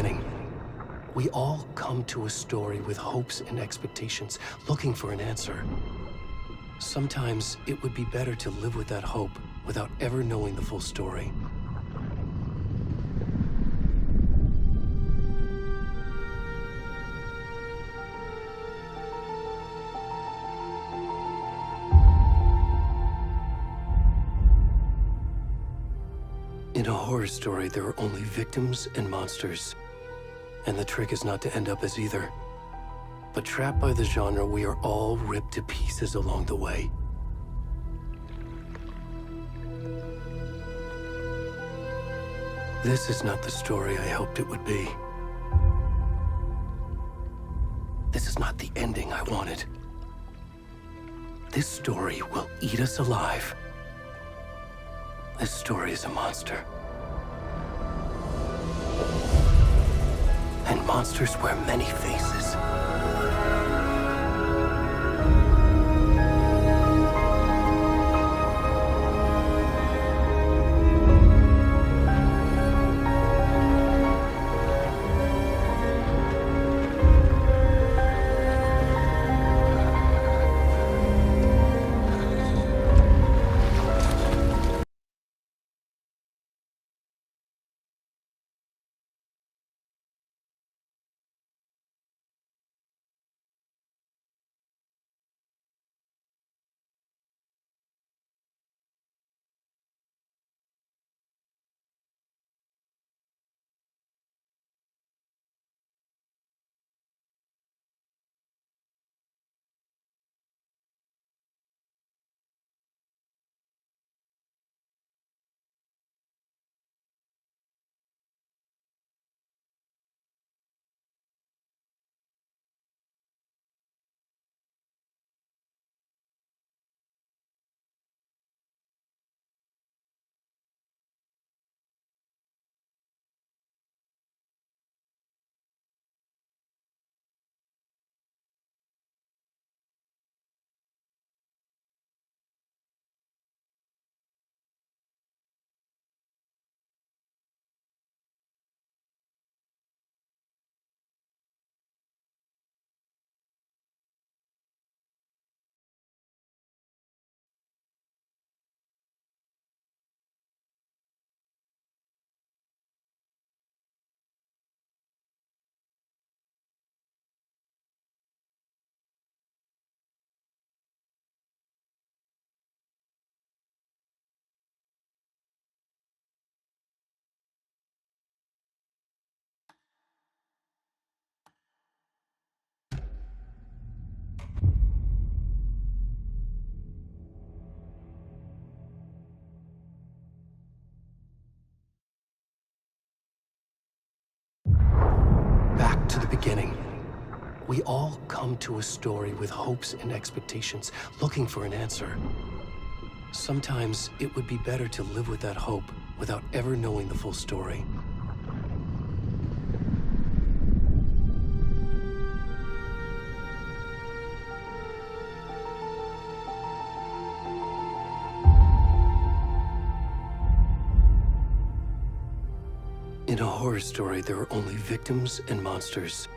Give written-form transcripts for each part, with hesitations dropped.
beginning. We all come to a story with hopes and expectations, looking for an answer. Sometimes it would be better to live with that hope without ever knowing the full story. In a horror story, there are only victims and monsters. And the trick is not to end up as either. But trapped by the genre, we are all ripped to pieces along the way. This is not the story I hoped it would be. This is not the ending I wanted. This story will eat us alive. This story is a monster. And monsters wear many faces. To the beginning. We all come to a story with hopes and expectations, looking for an answer. Sometimes it would be better to live with that hope without ever knowing the full story. In a horror story, there are only victims and monsters.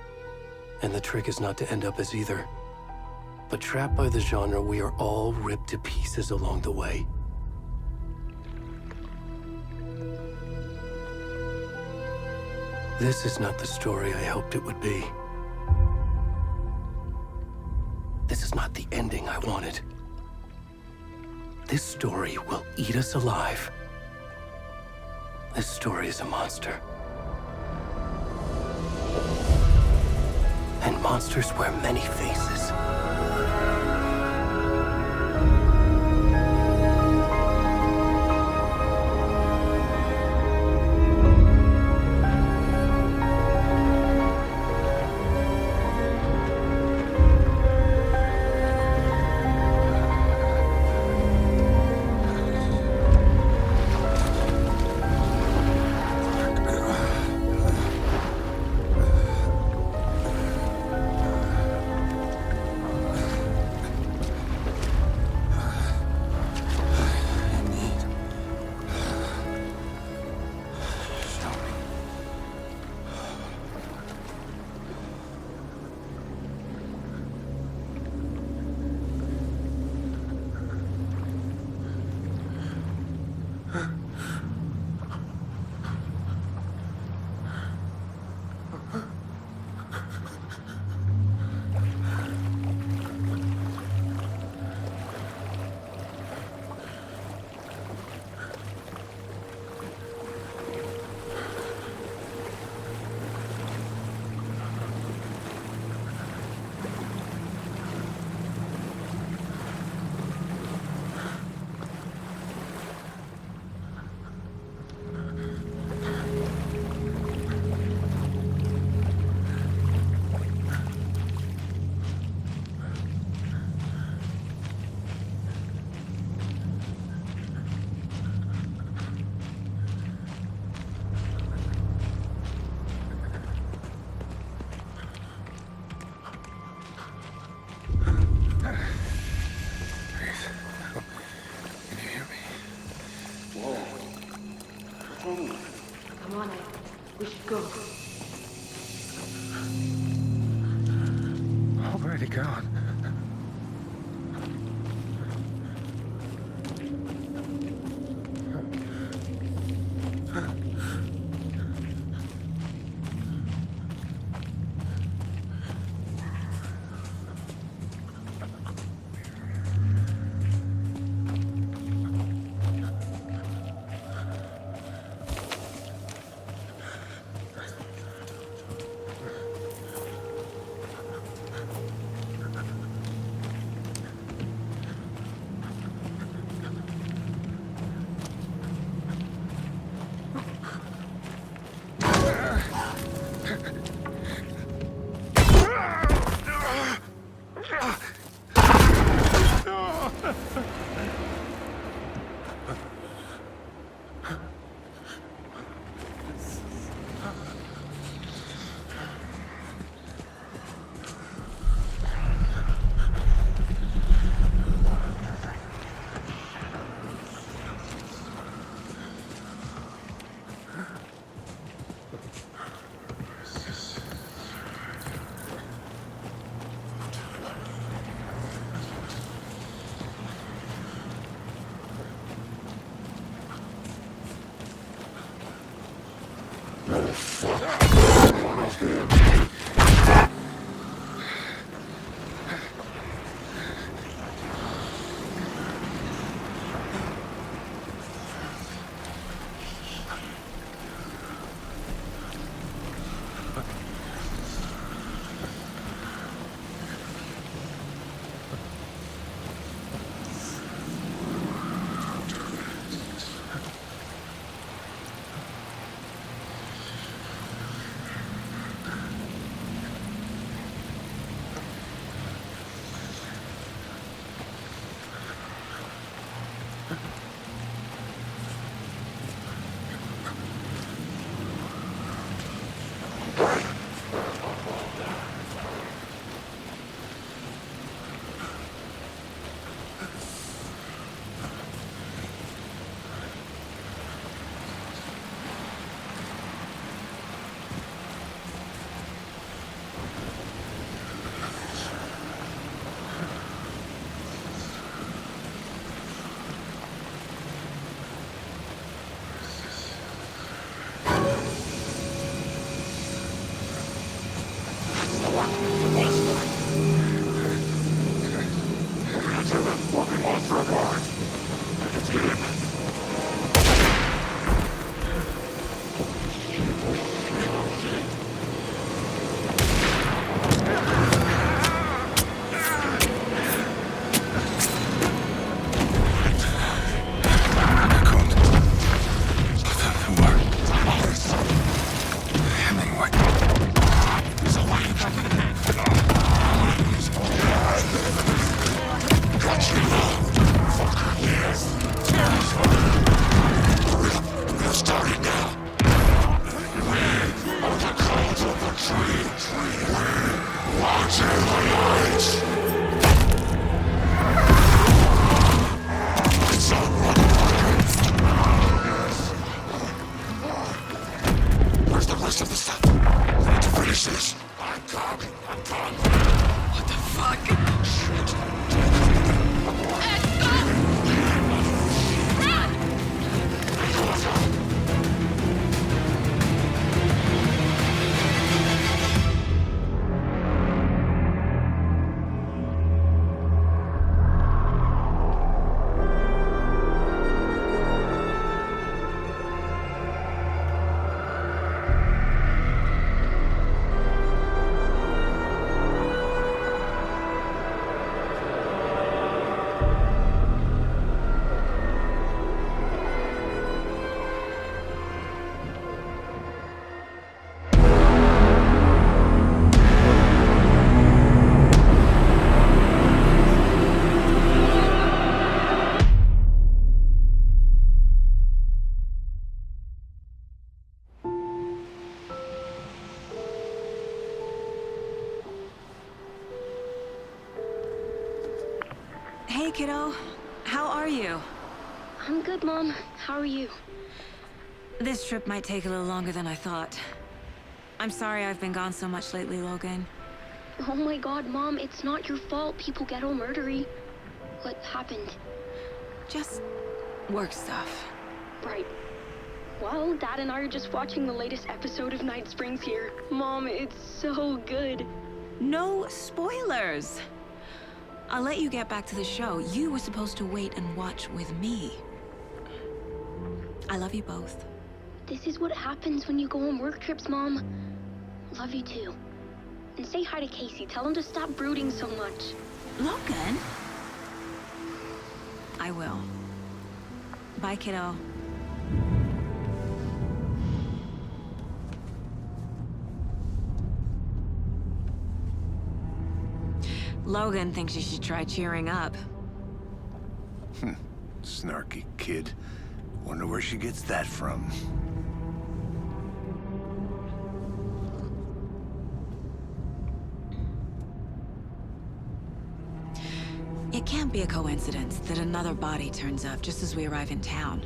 And the trick is not to end up as either. But trapped by the genre, we are all ripped to pieces along the way. This is not the story I hoped it would be. This is not the ending I wanted. This story will eat us alive. This story is a monster. And monsters wear many faces. Where'd he go? Hey, kiddo. How are you? I'm good, Mom. How are you? This trip might take a little longer than I thought. I'm sorry I've been gone so much lately, Logan. Oh my god, Mom, it's not your fault people get all murdery. What happened? Just work stuff. Right. Well, Dad and I are just watching the latest episode of Night Springs here. Mom, it's so good. No spoilers! I'll let you get back to the show. You were supposed to wait and watch with me. I love you both. This is what happens when you go on work trips, Mom. Love you too. And say hi to Casey. Tell him to stop brooding so much. Logan? I will. Bye, kiddo. Logan thinks you should try cheering up. Snarky kid. Wonder where she gets that from. It can't be a coincidence that another body turns up just as we arrive in town.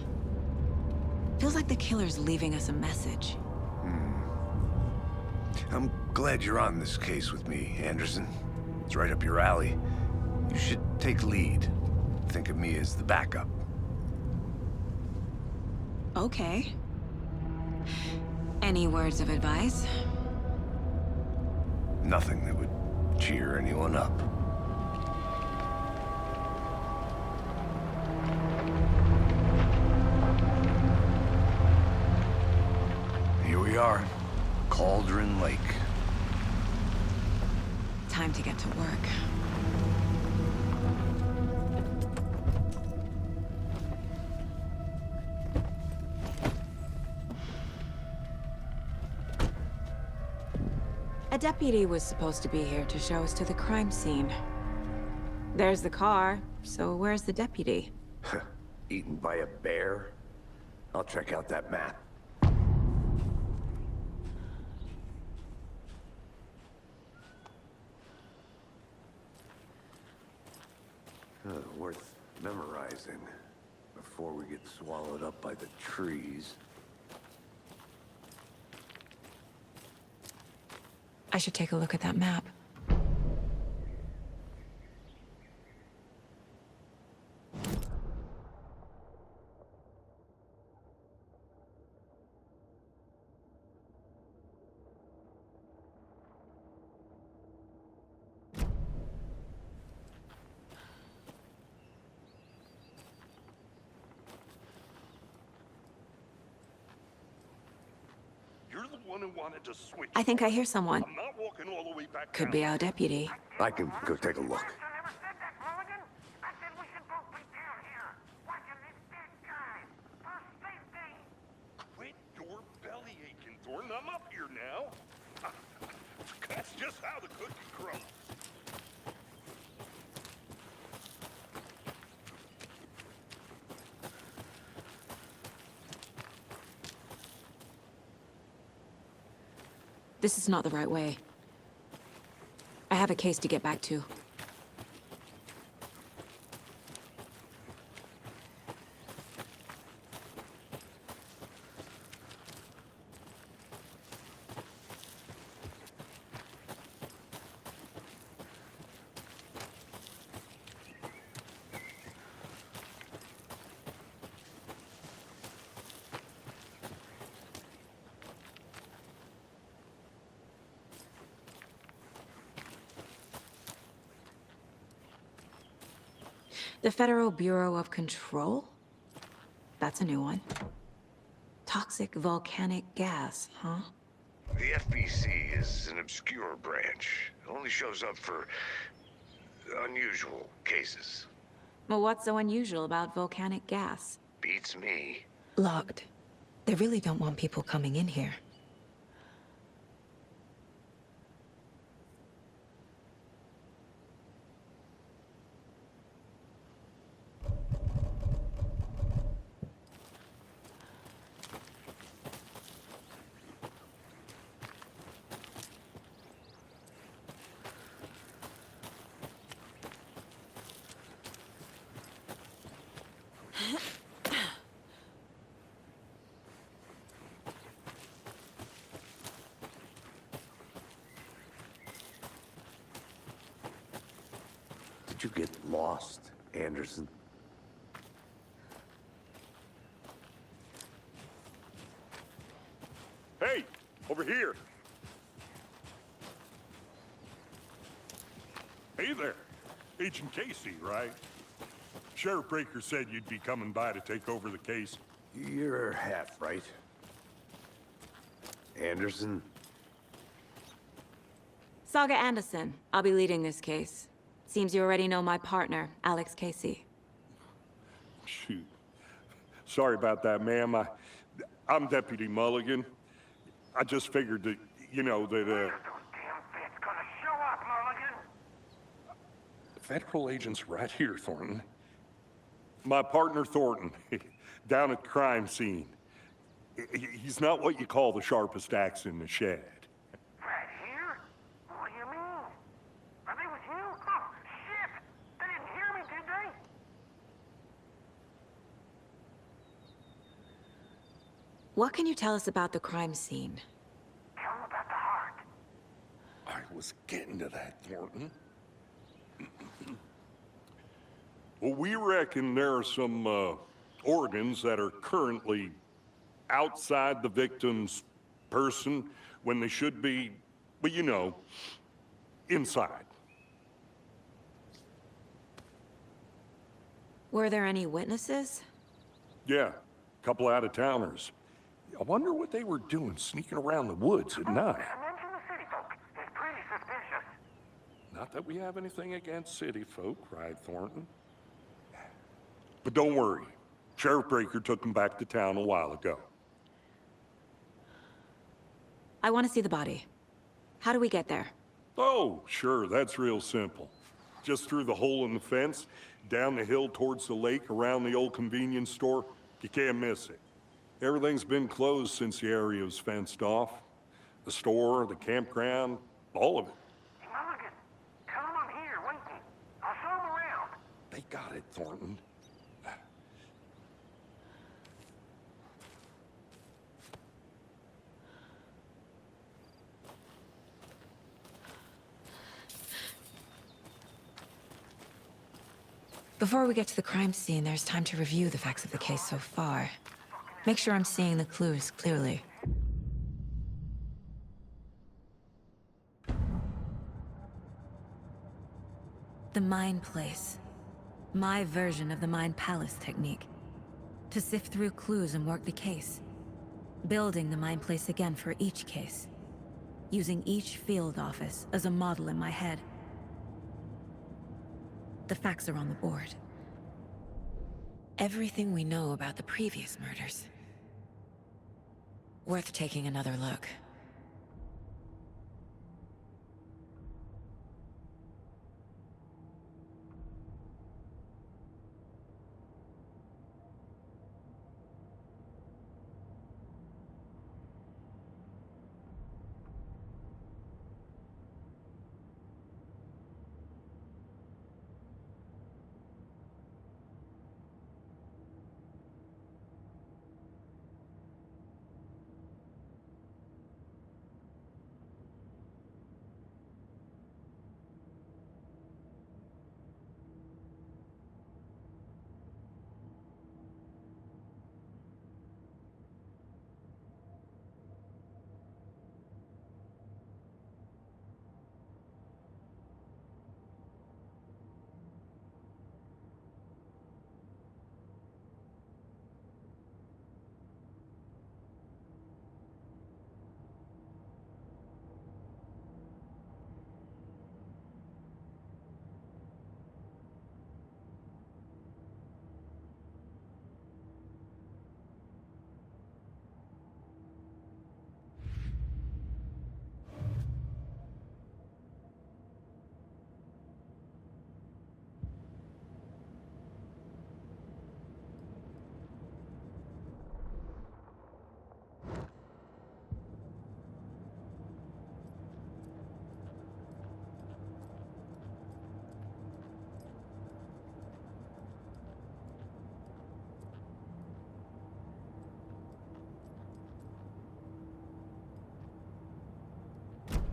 Feels like the killer's leaving us a message. I'm glad you're on this case with me, Anderson. It's right up your alley. You should take lead. Think of me as the backup. Okay. Any words of advice? Nothing that would cheer anyone up. Here we are, Cauldron Lake. Time to get to work. A deputy was supposed to be here to show us to the crime scene. There's the car, so where's the deputy? Eaten by a bear? I'll check out that map. Worth memorizing before we get swallowed up by the trees. I should take a look at that map. You're the one who wanted to switch. I think I hear someone. I'm not walking all the way back Could down. be our deputy. I can go take a look. I never said that, Mulligan. I said we should both be down here, watching this dead guy. For safety. Quit your belly aching, Thornton. I'm up here now. That's just how the cookie crumbles. This is not the right way. I have a case to get back to. The Federal Bureau of Control? That's a new one. Toxic volcanic gas, huh? The FBC is an obscure branch. It only shows up for unusual cases. Well, what's so unusual about volcanic gas? Beats me. Locked. They really don't want people coming in here. Did you get lost, Anderson? Hey, over here. Hey there. Agent Casey, right? Sheriff Breaker said you'd be coming by to take over the case. You're half right. Anderson? Saga Anderson. I'll be leading this case. Seems you already know my partner, Alex Casey. Shoot. Sorry about that, ma'am. I'm Deputy Mulligan. I just figured that, you know, that, Those damn feds gonna show up, Mulligan. Federal agent's right here, Thornton. My partner, Thornton, down at the crime scene. He's not what you call the sharpest axe in the shed. Right here? What do you mean? Are they with you? Oh, shit! They didn't hear me, did they? What can you tell us about the crime scene? Tell them about the heart. I was getting to that, Thornton. Well, we reckon there are some organs that are currently outside the victim's person when they should be, well, you know, inside. Were there any witnesses? Yeah, a couple out-of-towners. I wonder what they were doing sneaking around the woods at night. Mention the city folk. It's pretty suspicious. Not that we have anything against city folk, cried Thornton. But don't worry. Sheriff Breaker took them back to town a while ago. I want to see the body. How do we get there? Oh, sure, that's real simple. Just through the hole in the fence, down the hill towards the lake, around the old convenience store. You can't miss it. Everything's been closed since the area was fenced off. The store, the campground, all of it. Hey, Mulligan, tell them I'm here, waiting. I'll show them around. They got it, Thornton. Before we get to the crime scene, there's time to review the facts of the case so far. Make sure I'm seeing the clues clearly. The Mind Place. My version of the Mind Palace technique. To sift through clues and work the case. Building the Mind Place again for each case. Using each field office as a model in my head. The facts are on the board. Everything we know about the previous murders. Worth taking another look.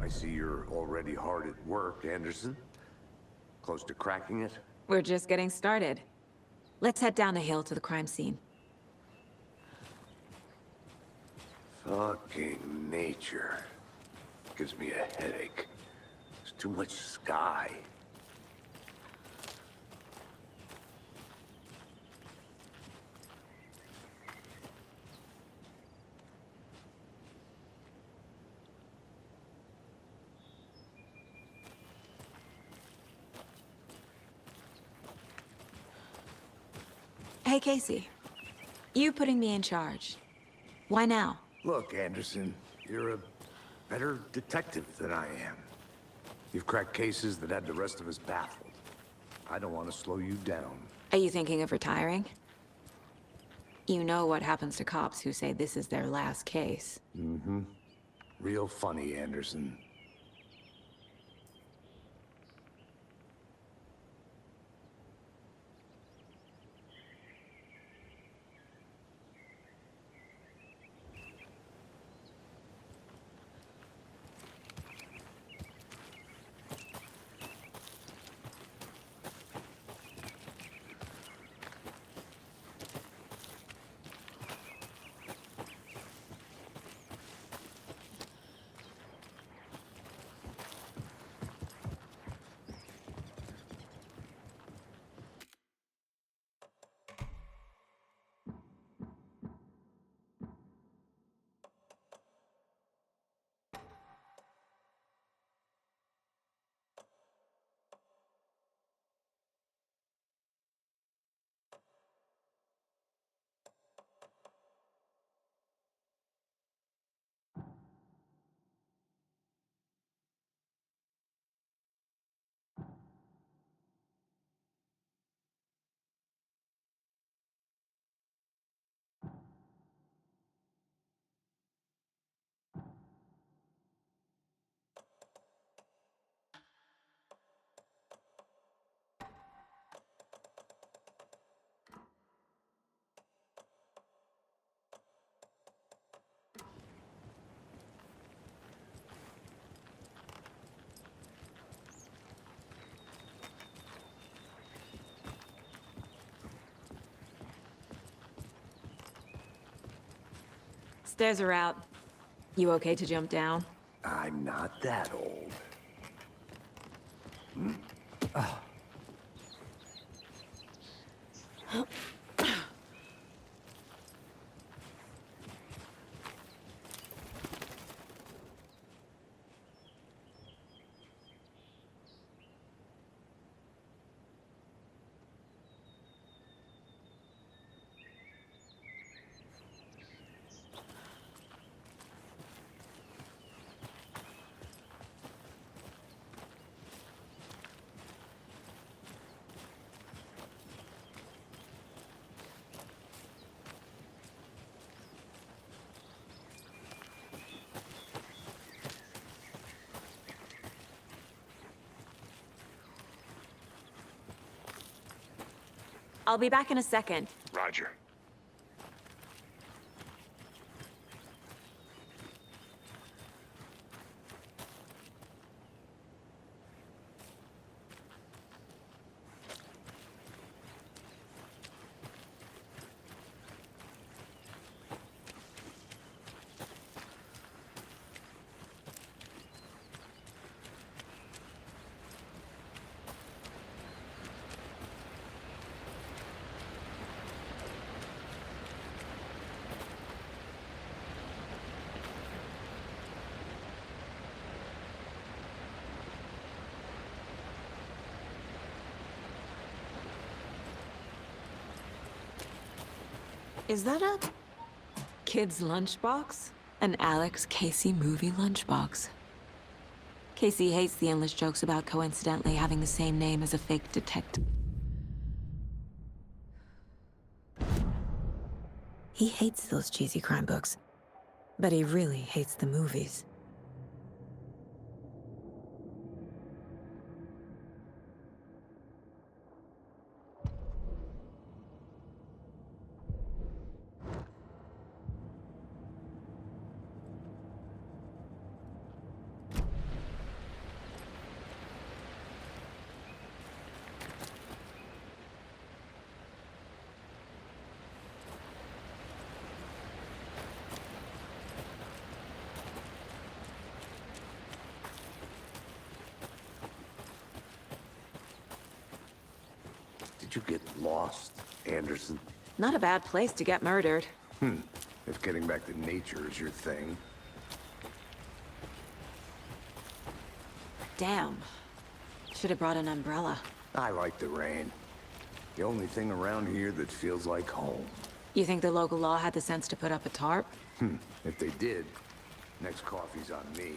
I see you're already hard at work, Anderson. Close to cracking it? We're just getting started. Let's head down the hill to the crime scene. Fucking nature. Gives me a headache. There's too much sky. Hey, Casey. You putting me in charge. Why now? Look, Anderson, you're a better detective than I am. You've cracked cases that had the rest of us baffled. I don't want to slow you down. Are you thinking of retiring? You know what happens to cops who say this is their last case. Mm-hmm. Real funny, Anderson. Stairs are out. You okay to jump down? I'm not that old. I'll be back in a second. Roger. Is that a kid's lunchbox? An Alex Casey movie lunchbox. Casey hates the endless jokes about coincidentally having the same name as a fake detective. He hates those cheesy crime books, but he really hates the movies. Did you get lost, Anderson? Not a bad place to get murdered. If getting back to nature is your thing. Damn. Should have brought an umbrella. I like the rain. The only thing around here that feels like home. You think the local law had the sense to put up a tarp? If they did, next coffee's on me.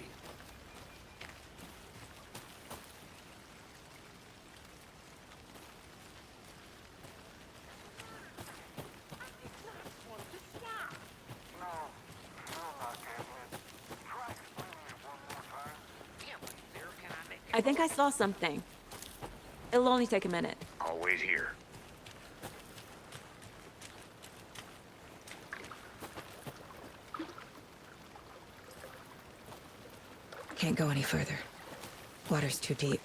I think I saw something. It'll only take a minute. I'll wait here. Can't go any further. Water's too deep.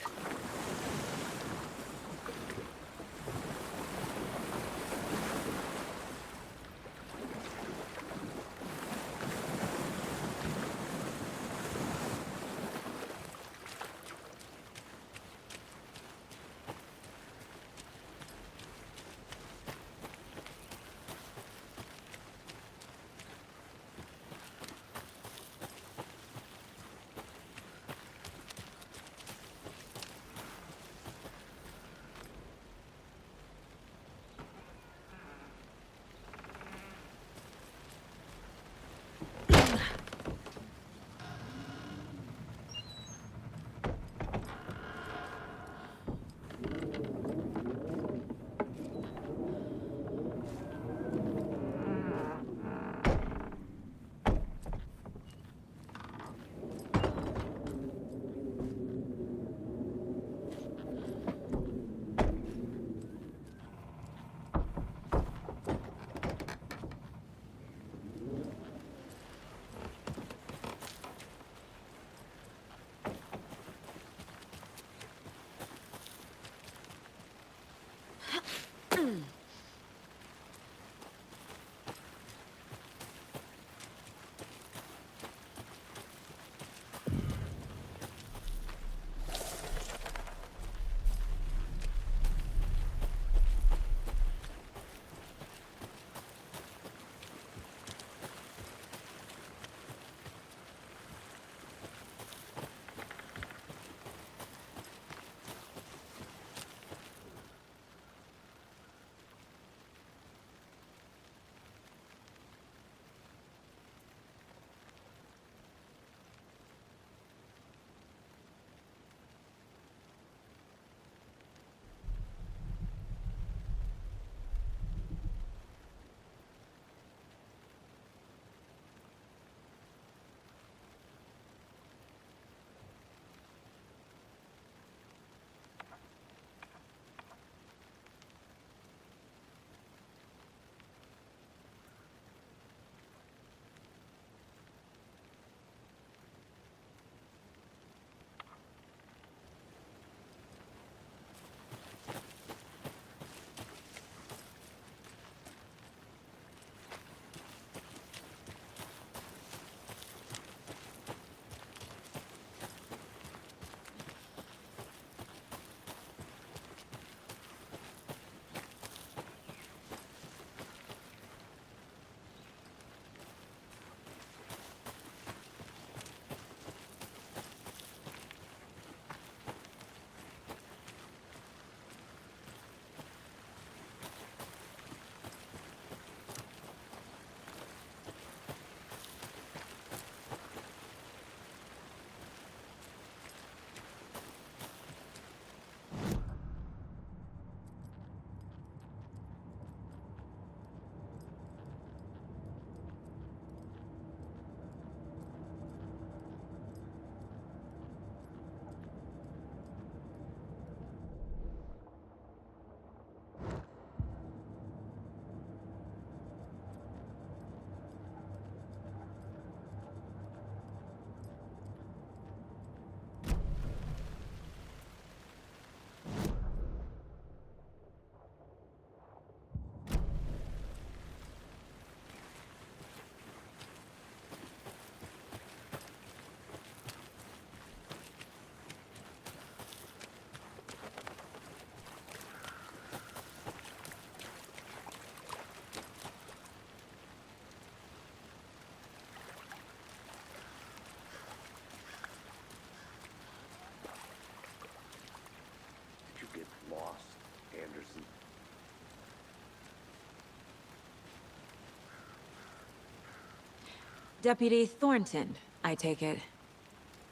Deputy Thornton, I take it.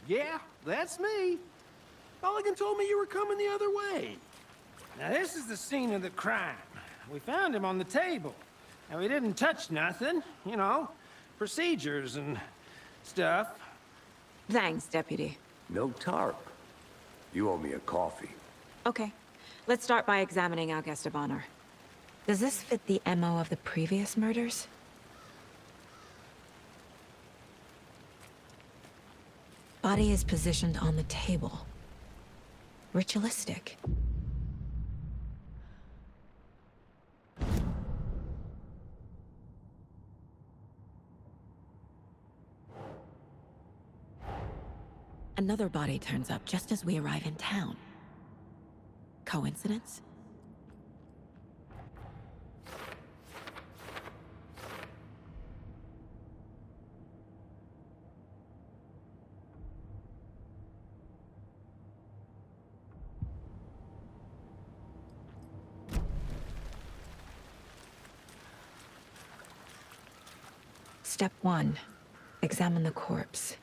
Yeah, that's me. Mulligan told me you were coming the other way. Now, this is the scene of the crime. We found him on the table. And we didn't touch nothing, you know, procedures and stuff. Thanks, Deputy. No tarp. You owe me a coffee. Okay. Let's start by examining our guest of honor. Does this fit the MO of the previous murders? Body is positioned on the table. Ritualistic. Another body turns up just as we arrive in town. Coincidence? Step 1. Examine the corpse.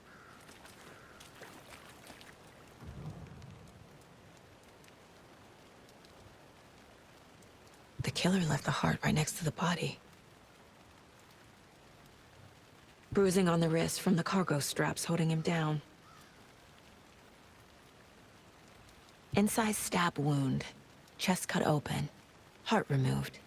The killer left the heart right next to the body. Bruising on the wrist from the cargo straps holding him down. Incised stab wound. Chest cut open. Heart removed.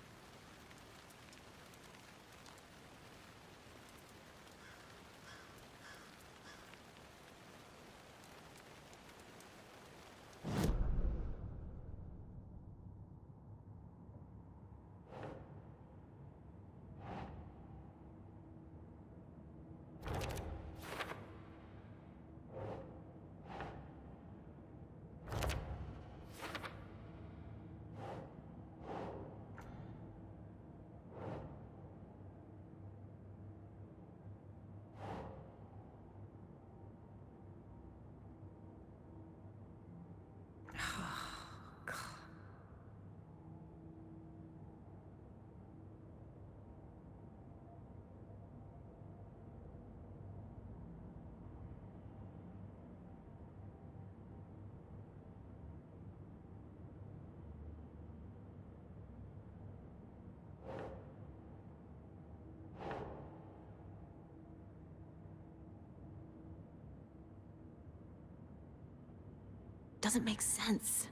Doesn't make sense.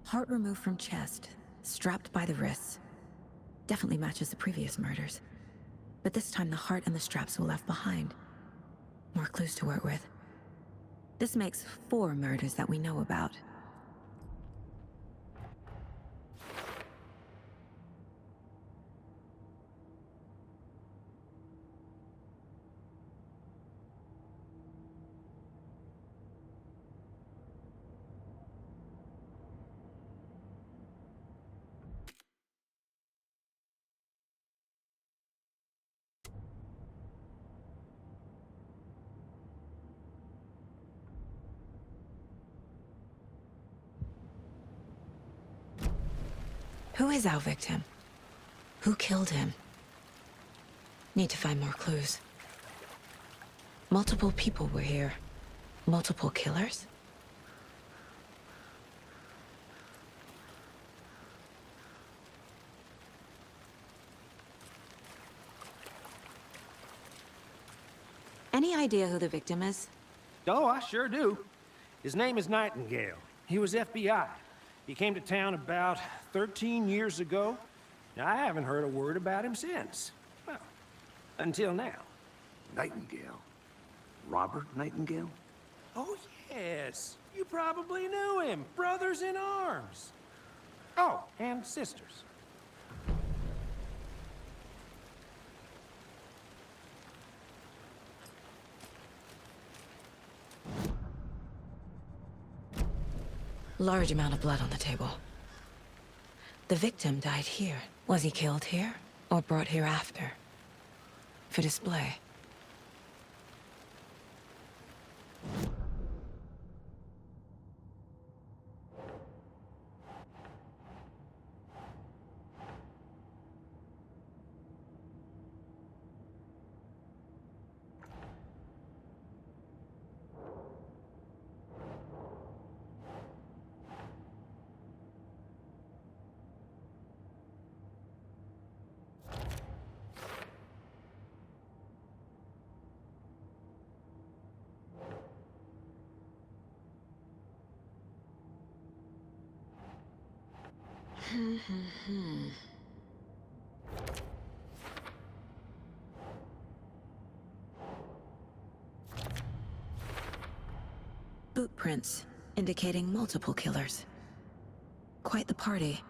Heart removed from chest, strapped by the wrists. Definitely matches the previous murders. But this time the heart and the straps were left behind. More clues to work with. This makes 4 murders that we know about. Who is our victim? Who killed him? Need to find more clues. Multiple people were here. Multiple killers? Any idea who the victim is? Oh, I sure do. His name is Nightingale. He was FBI. He came to town about 13 years ago. I haven't heard a word about him since. Well, until now. Nightingale? Robert Nightingale? Oh, yes. You probably knew him. Brothers in arms. Oh, and sisters. Large amount of blood on the table. The victim died here. Was he killed here, or brought here after? For display. Boot prints, indicating multiple killers. Quite the party.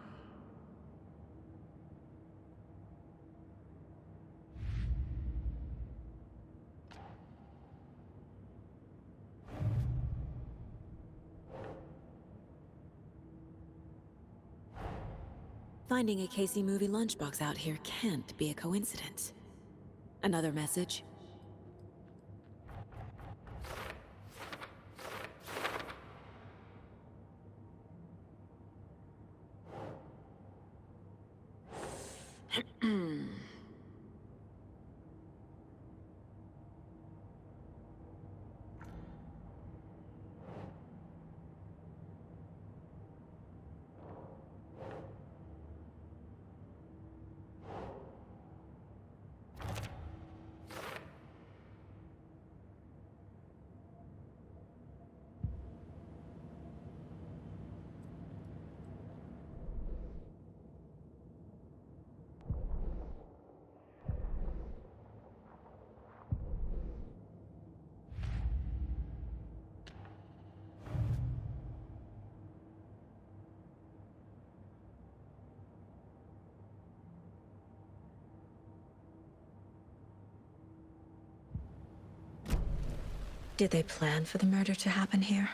Finding a Casey movie lunchbox out here can't be a coincidence. Another message? Did they plan for the murder to happen here?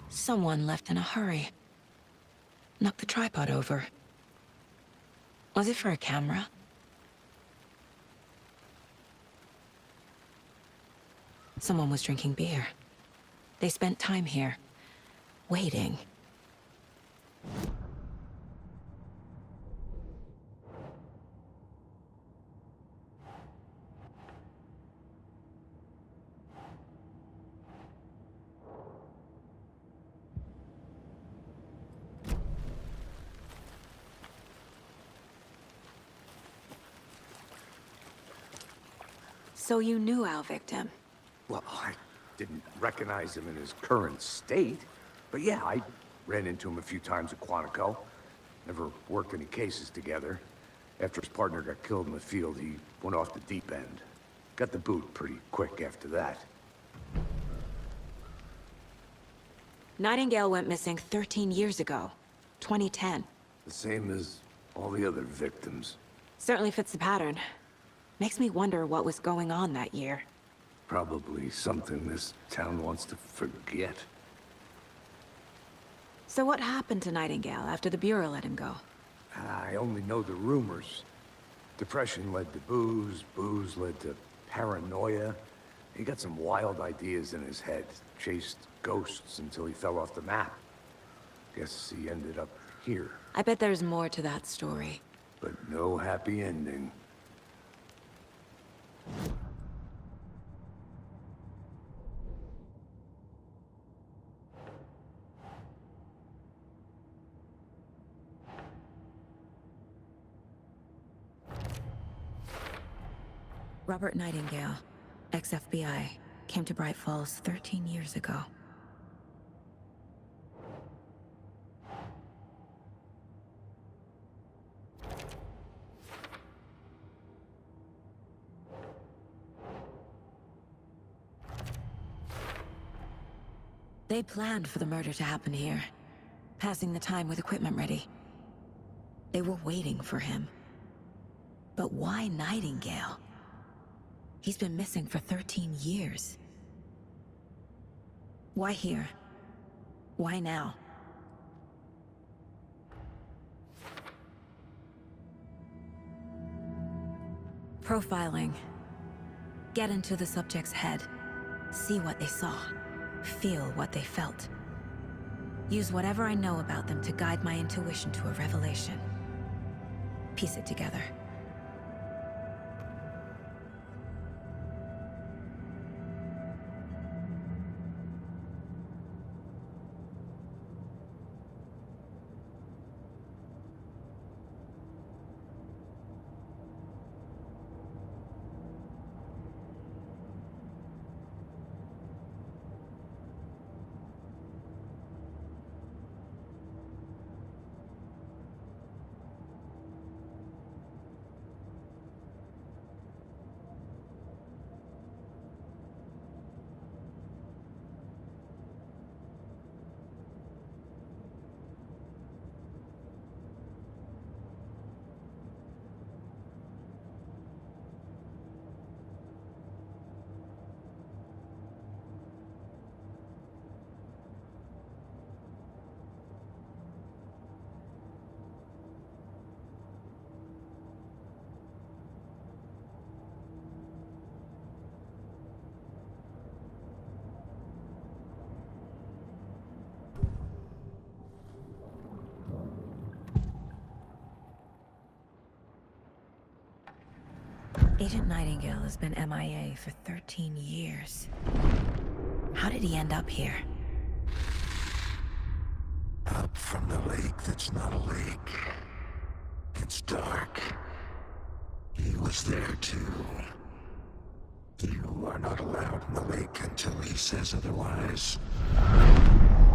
Someone left in a hurry. Knocked the tripod over. Was it for a camera? Someone was drinking beer. They spent time here, waiting. So you knew our victim? Well, I didn't recognize him in his current state. But yeah, I ran into him a few times at Quantico. Never worked any cases together. After his partner got killed in the field, he went off the deep end. Got the boot pretty quick after that. Nightingale went missing 13 years ago, 2010. The same as all the other victims. Certainly fits the pattern. Makes me wonder what was going on that year. Probably something this town wants to forget. So what happened to Nightingale after the Bureau let him go? I only know the rumors. Depression led to booze, booze led to paranoia. He got some wild ideas in his head, chased ghosts until he fell off the map. Guess he ended up here. I bet there's more to that story. But no happy ending. Robert Nightingale, ex-FBI, came to Brайт Фоллс 13 years ago. They planned for the murder to happen here, passing the time with equipment ready. They were waiting for him. But why Nightingale? He's been missing for 13 years. Why here? Why now? Profiling. Get into the subject's head. See what they saw. Feel what they felt. Use whatever I know about them to guide my intuition to a revelation. Piece it together. Agent Nightingale has been MIA for 13 years. How did he end up here? Up from the lake that's not a lake. It's dark. He was there too. You are not allowed in the lake until he says otherwise.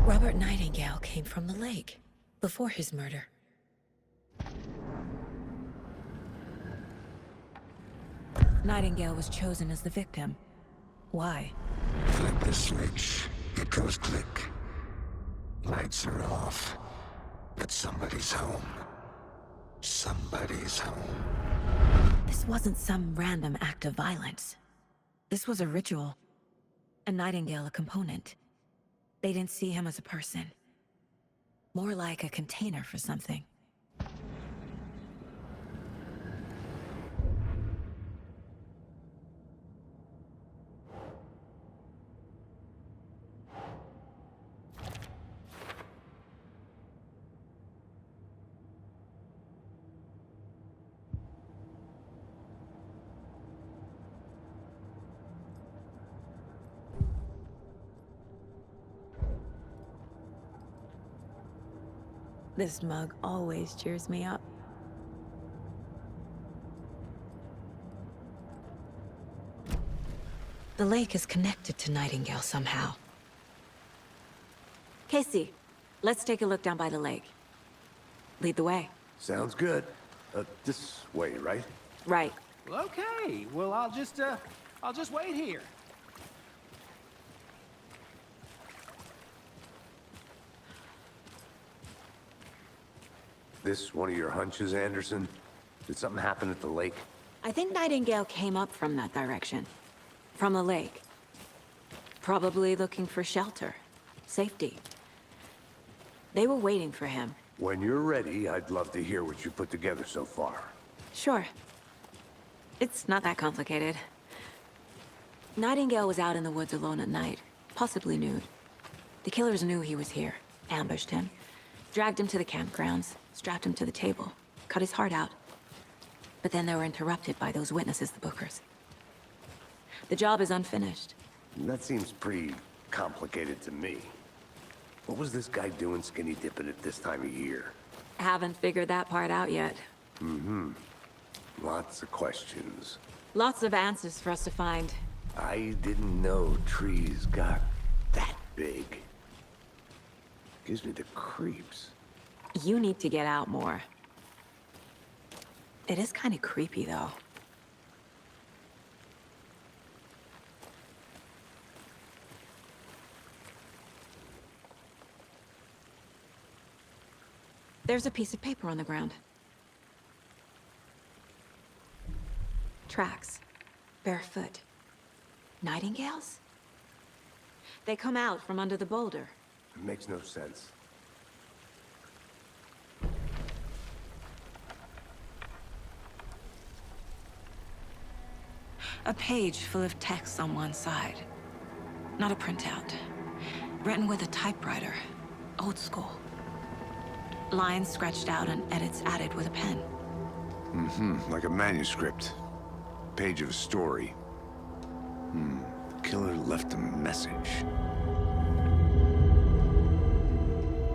Robert Nightingale came from the lake, before his murder. Nightingale was chosen as the victim. Why? Flip the switch, it goes click. Lights are off, but somebody's home. Somebody's home. This wasn't some random act of violence. This was a ritual. And Nightingale a component. They didn't see him as a person. More like a container for something. This mug always cheers me up. The lake is connected to Nightingale somehow. Casey, let's take a look down by the lake. Lead the way. Sounds good. This way, right? Right. Well, okay. Well, I'll just wait here. This one of your hunches, Anderson? Did something happen at the lake? I think Nightingale came up from that direction. From the lake. Probably looking for shelter. Safety. They were waiting for him. When you're ready, I'd love to hear what you put together so far. Sure. It's not that complicated. Nightingale was out in the woods alone at night, possibly nude. The killers knew he was here, ambushed him, dragged him to the campgrounds, strapped him to the table, cut his heart out. But then they were interrupted by those witnesses, the Bookers. The job is unfinished. That seems pretty complicated to me. What was this guy doing skinny dipping at this time of year? Haven't figured that part out yet. Lots of questions. Lots of answers for us to find. I didn't know trees got that big. Gives me the creeps. You need to get out more. It is kind of creepy, though. There's a piece of paper on the ground. Tracks. Barefoot. Nightingales? They come out from under the boulder. It makes no sense. A page full of text on one side. Not a printout. Written with a typewriter. Old school. Lines scratched out and edits added with a pen. Like a manuscript. Page of a story. The killer left a message.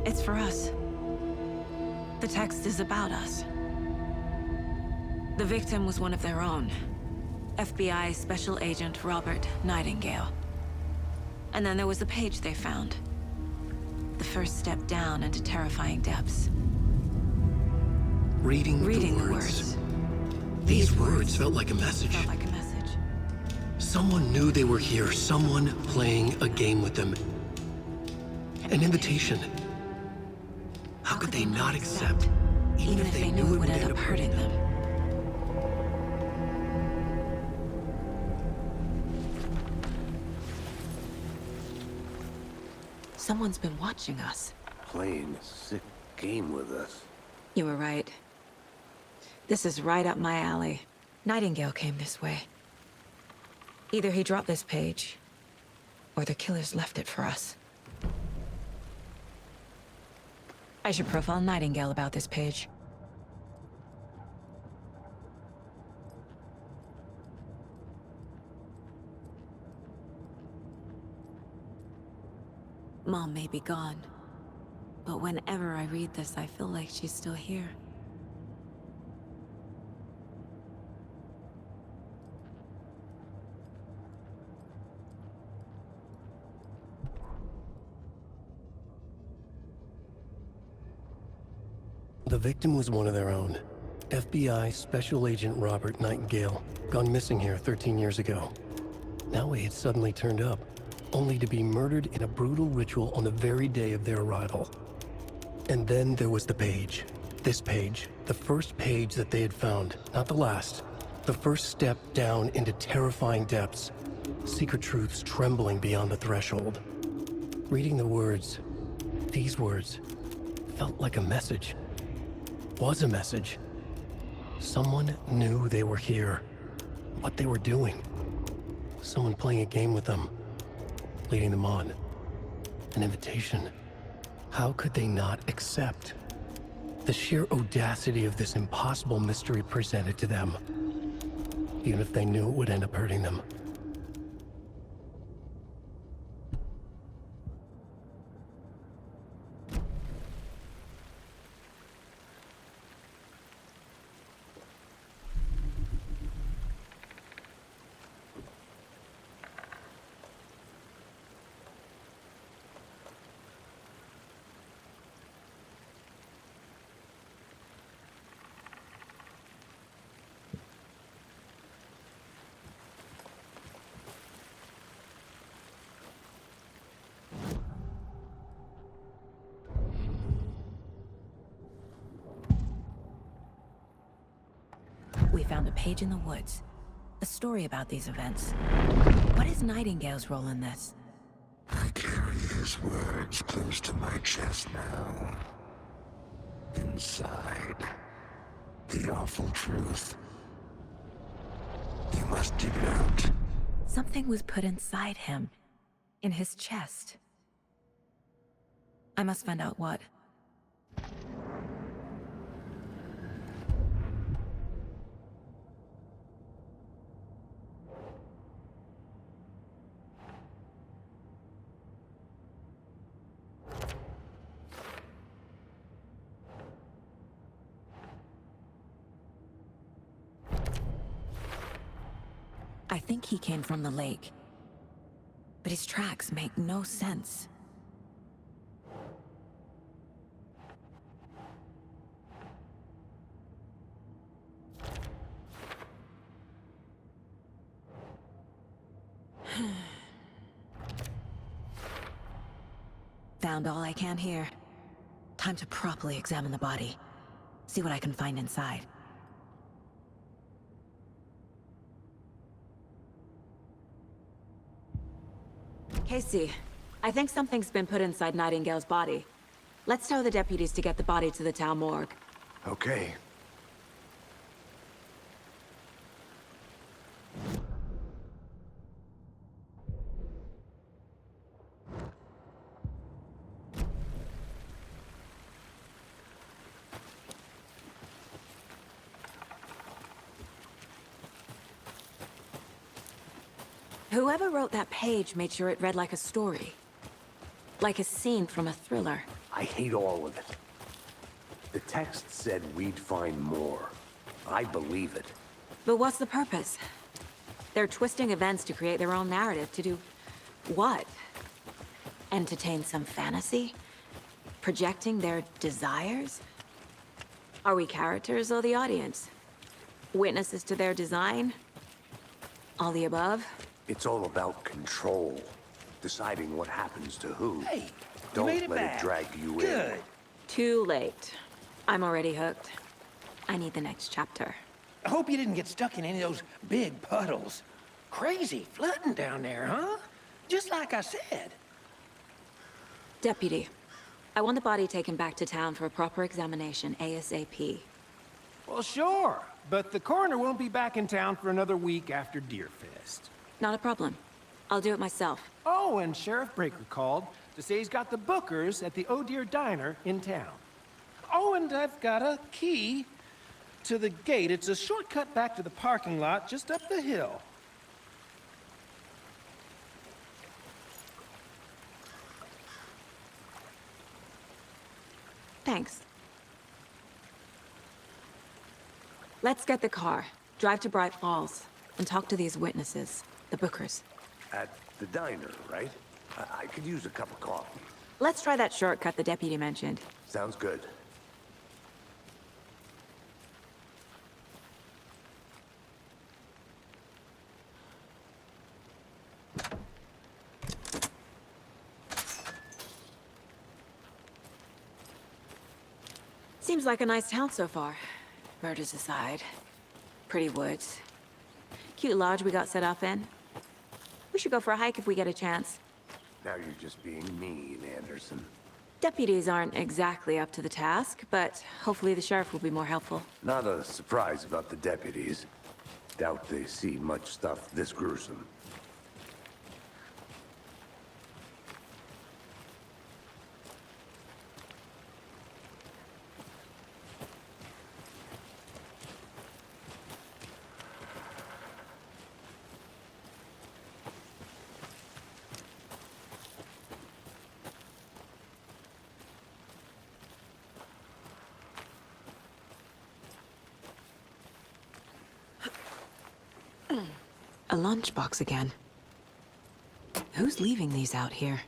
It's for us. The text is about us. The victim was one of their own. FBI Special Agent Robert Nightingale. And then there was the page they found. The first step down into terrifying depths. Reading the words. These words felt like a message. Felt like a message. Someone knew they were here, someone playing a game with them. An invitation. How could they not accept, even if they knew it would end up hurting them? Someone's been watching us. Playing a sick game with us. You were right. This is right up my alley. Nightingale came this way. Either he dropped this page, or the killers left it for us. I should profile Nightingale about this page. Mom may be gone, but whenever I read this, I feel like she's still here. The victim was one of their own. FBI Special Agent Robert Nightingale, gone missing here 13 years ago. Now he had suddenly turned up, only to be murdered in a brutal ritual on the very day of their arrival. And then there was the page. This page, the first page that they had found, not the last. The first step down into terrifying depths. Secret truths trembling beyond the threshold. Reading the words, these words, felt like a message. Was a message. Someone knew they were here. What they were doing. Someone playing a game with them. Leading them on. An invitation. How could they not accept? The sheer audacity of this impossible mystery presented to them. Even if they knew it would end up hurting them. We found a page in the woods. A story about these events. What is Nightingale's role in this? I carry his words close to my chest now. Inside, the awful truth. You must dig it out. Something was put inside him. In his chest. I must find out what. think he came from the lake. But his tracks make no sense. Found all I can here. Time to properly examine the body. See what I can find inside. Casey, I think something's been put inside Nightingale's body. Let's tell the deputies to get the body to the town morgue. Okay. Whoever wrote that page made sure it read like a story. Like a scene from a thriller. I hate all of it. The text said we'd find more. I believe it. But what's the purpose? They're twisting events to create their own narrative. To do what? Entertain some fantasy? Projecting their desires? Are we characters or the audience? Witnesses to their design? All the above? It's all about control. Deciding what happens to who. Hey, Don't you made it let back. it drag you in. Good. Too late. I'm already hooked. I need the next chapter. I hope you didn't get stuck in any of those big puddles. Crazy flooding down there, huh? Just like I said. Deputy, I want the body taken back to town for a proper examination ASAP. Well, sure. But the coroner won't be back in town for another week after Deerfest. Not a problem. I'll do it myself. Oh, and Sheriff Breaker called to say he's got the bookers at the Oh Dear Diner in town. Oh, and I've got a key to the gate. It's a shortcut back to the parking lot just up the hill. Thanks. Let's get the car, drive to Brайt Folls, and talk to these witnesses, the bookers. At the diner, right? I could use a cup of coffee. Let's try that shortcut the deputy mentioned. Sounds good. Seems like a nice town so far. Murders aside. Pretty woods. Cute lodge we got set up in. We should go for a hike if we get a chance. Now you're just being mean, Anderson. Deputies aren't exactly up to the task, but hopefully the sheriff will be more helpful. Not a surprise about the deputies. Doubt they see much stuff this gruesome. A lunchbox again. Who's leaving these out here?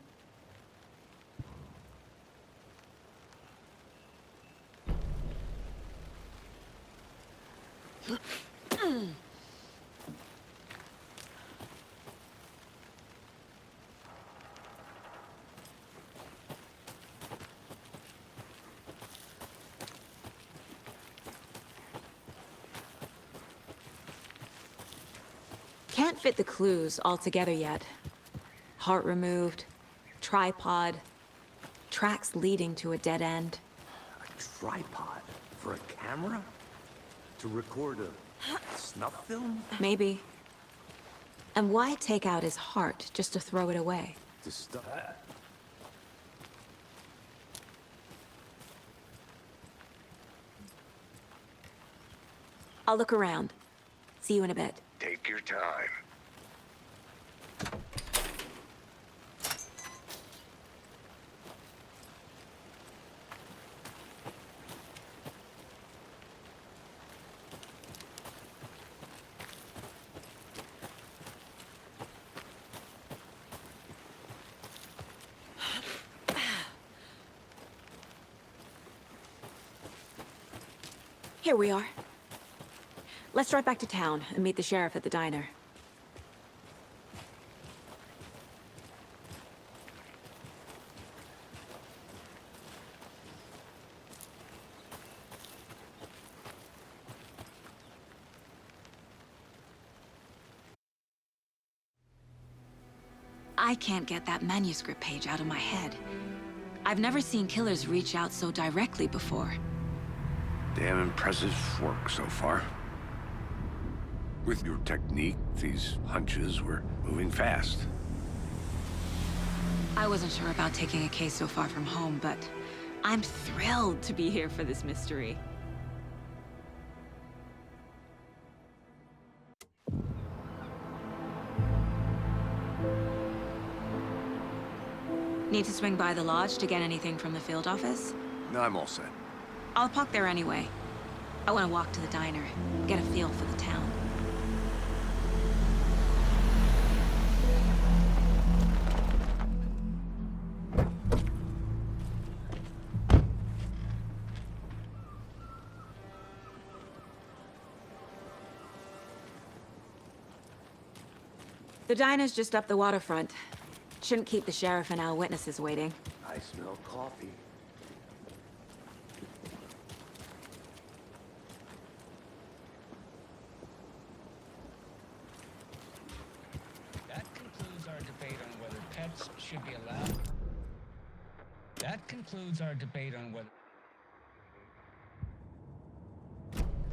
Can't fit the clues all together yet. Heart removed, tripod, tracks leading to a dead end. A tripod? For a camera? To record a snuff film? Maybe. And why take out his heart just to throw it away? To stuff. I'll look around. See you in a bit. Take your time. Here we are. Let's drive back to town and meet the sheriff at the diner. I can't get that manuscript page out of my head. I've never seen killers reach out so directly before. Damn impressive work so far. With your technique, these hunches were moving fast. I wasn't sure about taking a case so far from home, but I'm thrilled to be here for this mystery. Need to swing by the lodge to get anything from the field office? No, I'm all set. I'll park there anyway. I want to walk to the diner, get a feel for the town. The diner's just up the waterfront. Shouldn't keep the sheriff and our witnesses waiting. I smell coffee. That concludes our debate on whether pets should be allowed. That concludes our debate on whether...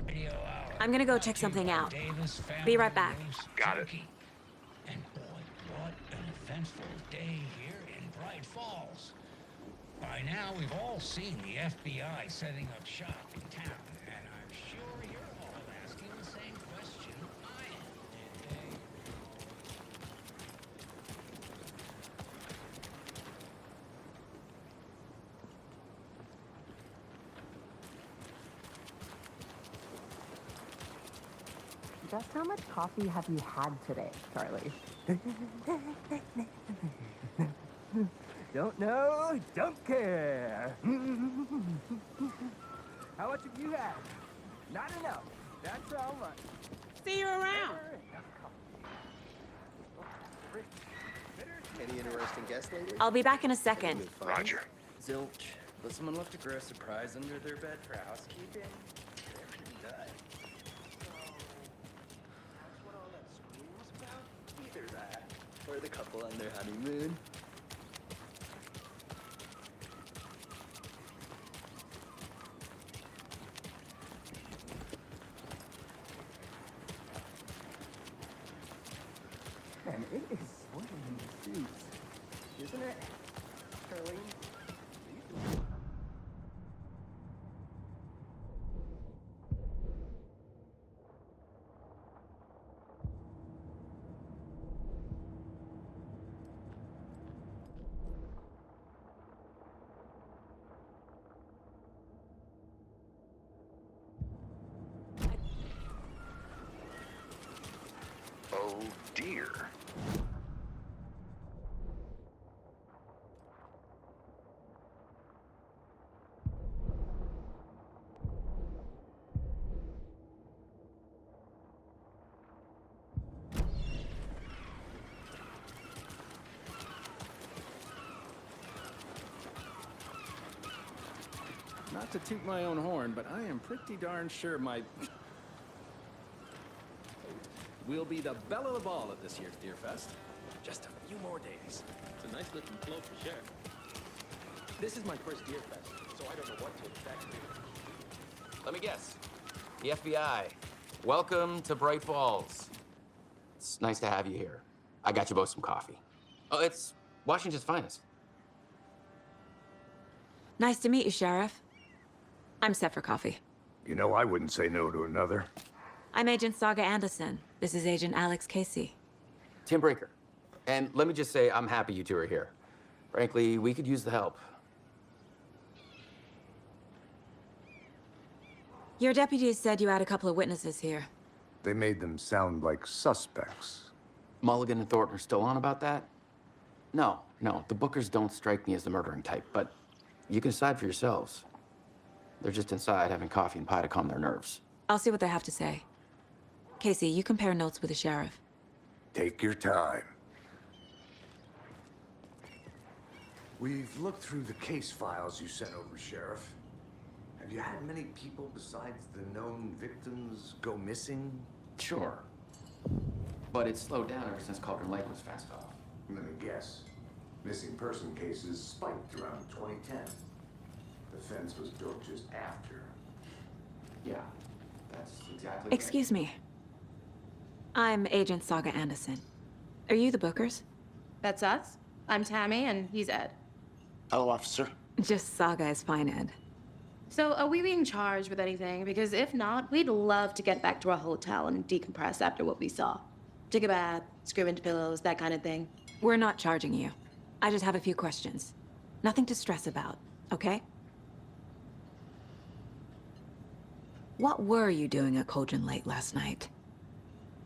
Radio hour. I'm gonna go check something out. Be right back. Got it. And boy, what an eventful day here in Braight Falls. By now, we've all seen the FBI setting up shop in town, and I'm sure you're all asking the same question I am. Just how much coffee have you had today, Charlie? Don't know, don't care. How much have you had? Not enough. That's how much. See you around. Any interesting guests lately? I'll be back in a second. Roger. Zilch. But someone left a gross surprise under their bed for housekeeping? They're pretty good. That's what all that scream was about? Either that, or the couple on their honeymoon. Man, it is sweating in the suits, isn't it, Charlene? Oh dear. Not to toot my own horn, but I am pretty darn sure my... will be the belle of the ball at this year's Deer Fest. Just a few more days. It's a nice looking float for sure. This is my first Deer Fest, so I don't know what to expect. Let me guess. The FBI. Welcome to Bright Falls. It's nice to have you here. I got you both some coffee. Oh, it's Washington's finest. Nice to meet you, Sheriff. I'm set for coffee. You know, I wouldn't say no to another. I'm Agent Saga Anderson. This is Agent Alex Casey. Tim Brinker. And let me just say, I'm happy you two are here. Frankly, we could use the help. Your deputies said you had a couple of witnesses here. They made them sound like suspects. Mulligan and Thornton are still on about that? No, the Bookers don't strike me as the murdering type, but you can decide for yourselves. They're just inside having coffee and pie to calm their nerves. I'll see what they have to say. Casey, you compare notes with the sheriff. Take your time. We've looked through the case files you sent over, Sheriff. Have you had many people besides the known victims go missing? Sure. But it's slowed down ever since Cauldron Lake was fenced off. Let me guess. Missing person cases spiked around 2010. The fence was built just after. Yeah, that's exactly Excuse me. I'm Agent Saga Anderson. Are you the Bookers? That's us. I'm Tammy, and he's Ed. Hello, officer. Just Saga is fine, Ed. So, are we being charged with anything? Because if not, we'd love to get back to our hotel and decompress after what we saw. Take a bath, scream into pillows, that kind of thing. We're not charging you. I just have a few questions. Nothing to stress about, okay? What were you doing at Cauldron Lake last night?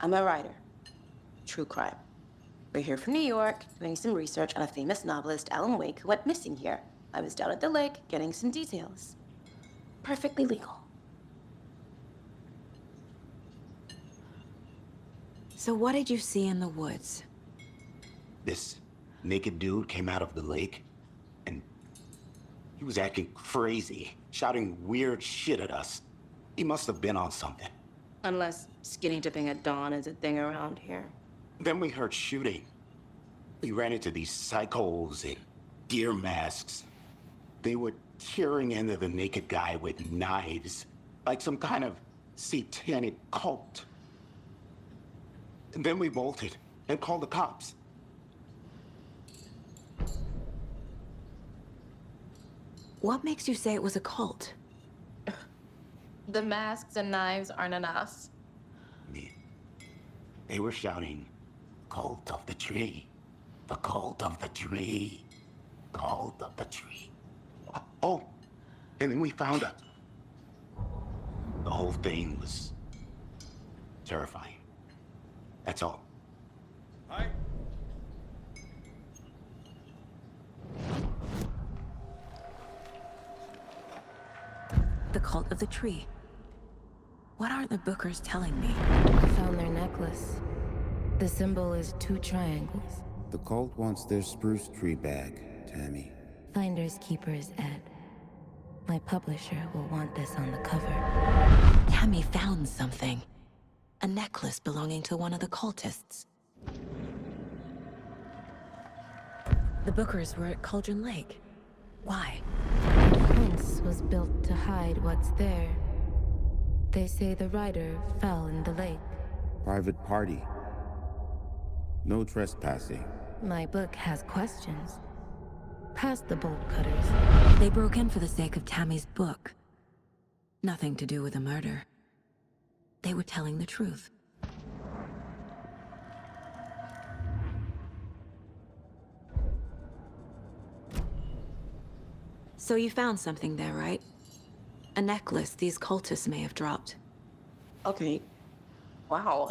I'm a writer. True crime. We're here from New York, doing some research on a famous novelist, Alan Uwaick, who went missing here. I was down at the lake, getting some details. Perfectly legal. So what did you see in the woods? This naked dude came out of the lake, and he was acting crazy, shouting weird shit at us. He must have been on something. Unless skinny dipping at dawn is a thing around here. Then we heard shooting. We ran into these psychos in deer masks. They were tearing into the naked guy with knives, like some kind of satanic cult. And then we bolted and called the cops. What makes you say it was a cult? The masks and knives aren't enough. They were shouting, "Cult of the tree, the cult of the tree, cult of the tree." Oh, and then we found out. The whole thing was terrifying. That's all. Hi. The cult of the tree. What aren't the Bookers telling me? I found their necklace. The symbol is 2 triangles. The cult wants their spruce tree bag, Tammy. Finders keepers, Ed. My publisher will want this on the cover. Tammy found something. A necklace belonging to one of the cultists. The Bookers were at Cauldron Lake. Why? The fence was built to hide what's there. They say the writer fell in the lake. Private party. No trespassing. My book has questions. Past the bolt cutters. They broke in for the sake of Tammy's book. Nothing to do with a murder. They were telling the truth. So you found something there, right? A necklace these cultists may have dropped. Okay. Wow.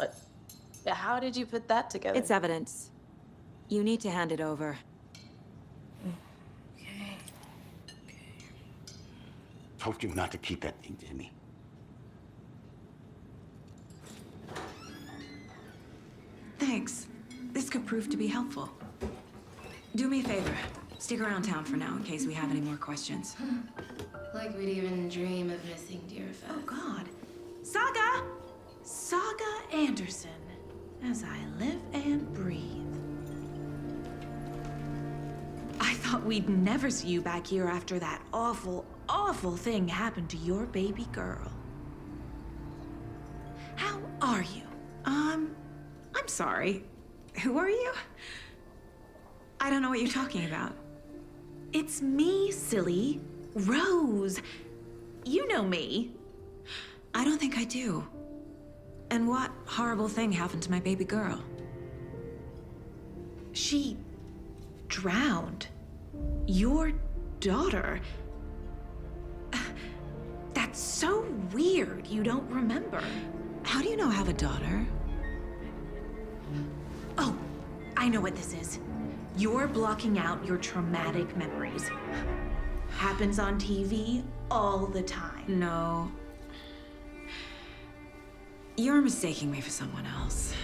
How did you put that together? It's evidence. You need to hand it over. Okay. Told you not to keep that thing, Timmy. Thanks. This could prove to be helpful. Do me a favor. Stick around town for now in case we have any more questions. Like we'd even dream of missing Deerfest. Oh, God. Saga! Saga Anderson. As I live and breathe. I thought we'd never see you back here after that awful, awful thing happened to your baby girl. How are you? I'm sorry. Who are you? I don't know what you're talking about. It's me, silly. Rose. You know me. I don't think I do. And what horrible thing happened to my baby girl? She drowned. Your daughter. That's so weird you don't remember. How do you know I have a daughter? Oh, I know what this is. You're blocking out your traumatic memories. Happens on TV all the time. No. You're mistaking me for someone else.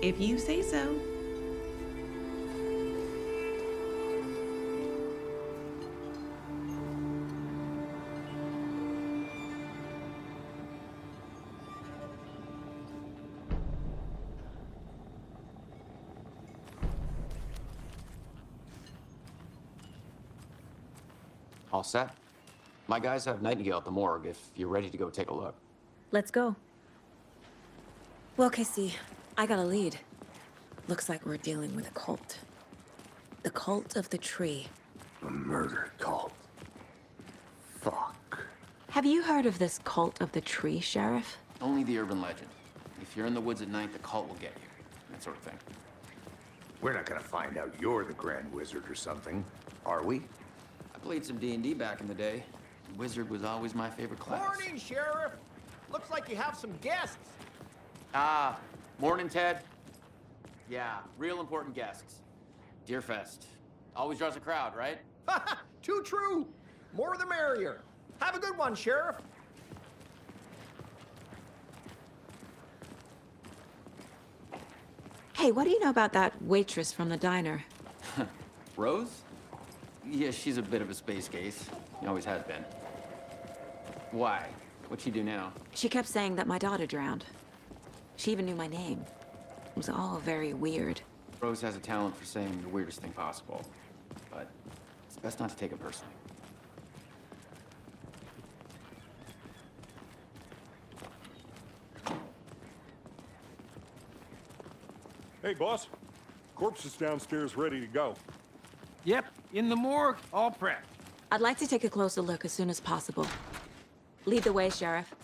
If you say so. All set? My guys have Nightingale at the morgue if you're ready to go take a look. Let's go. Well, Casey, I got a lead. Looks like we're dealing with a cult. The cult of the tree. A murder cult. Fuck. Have you heard of this cult of the tree, Sheriff? Only the urban legend. If you're in the woods at night, the cult will get you. That sort of thing. We're not gonna find out you're the Grand Wizard or something, are we? I played some D&D back in the day. Wizard was always my favorite class. Morning, Sheriff. Looks like you have some guests. Ah, morning, Ted. Yeah, real important guests. Deerfest. Always draws a crowd, right? Too true. More the merrier. Have a good one, Sheriff. Hey, what do you know about that waitress from the diner? Rose? Yeah, she's a bit of a space case. Always has been. Why? What'd she do now? She kept saying that my daughter drowned. She even knew my name. It was all very weird. Rose has a talent for saying the weirdest thing possible. But it's best not to take it personally. Hey, boss. Corpse is downstairs ready to go. Yep, in the morgue, all prepped. I'd like to take a closer look as soon as possible. Lead the way, Sheriff.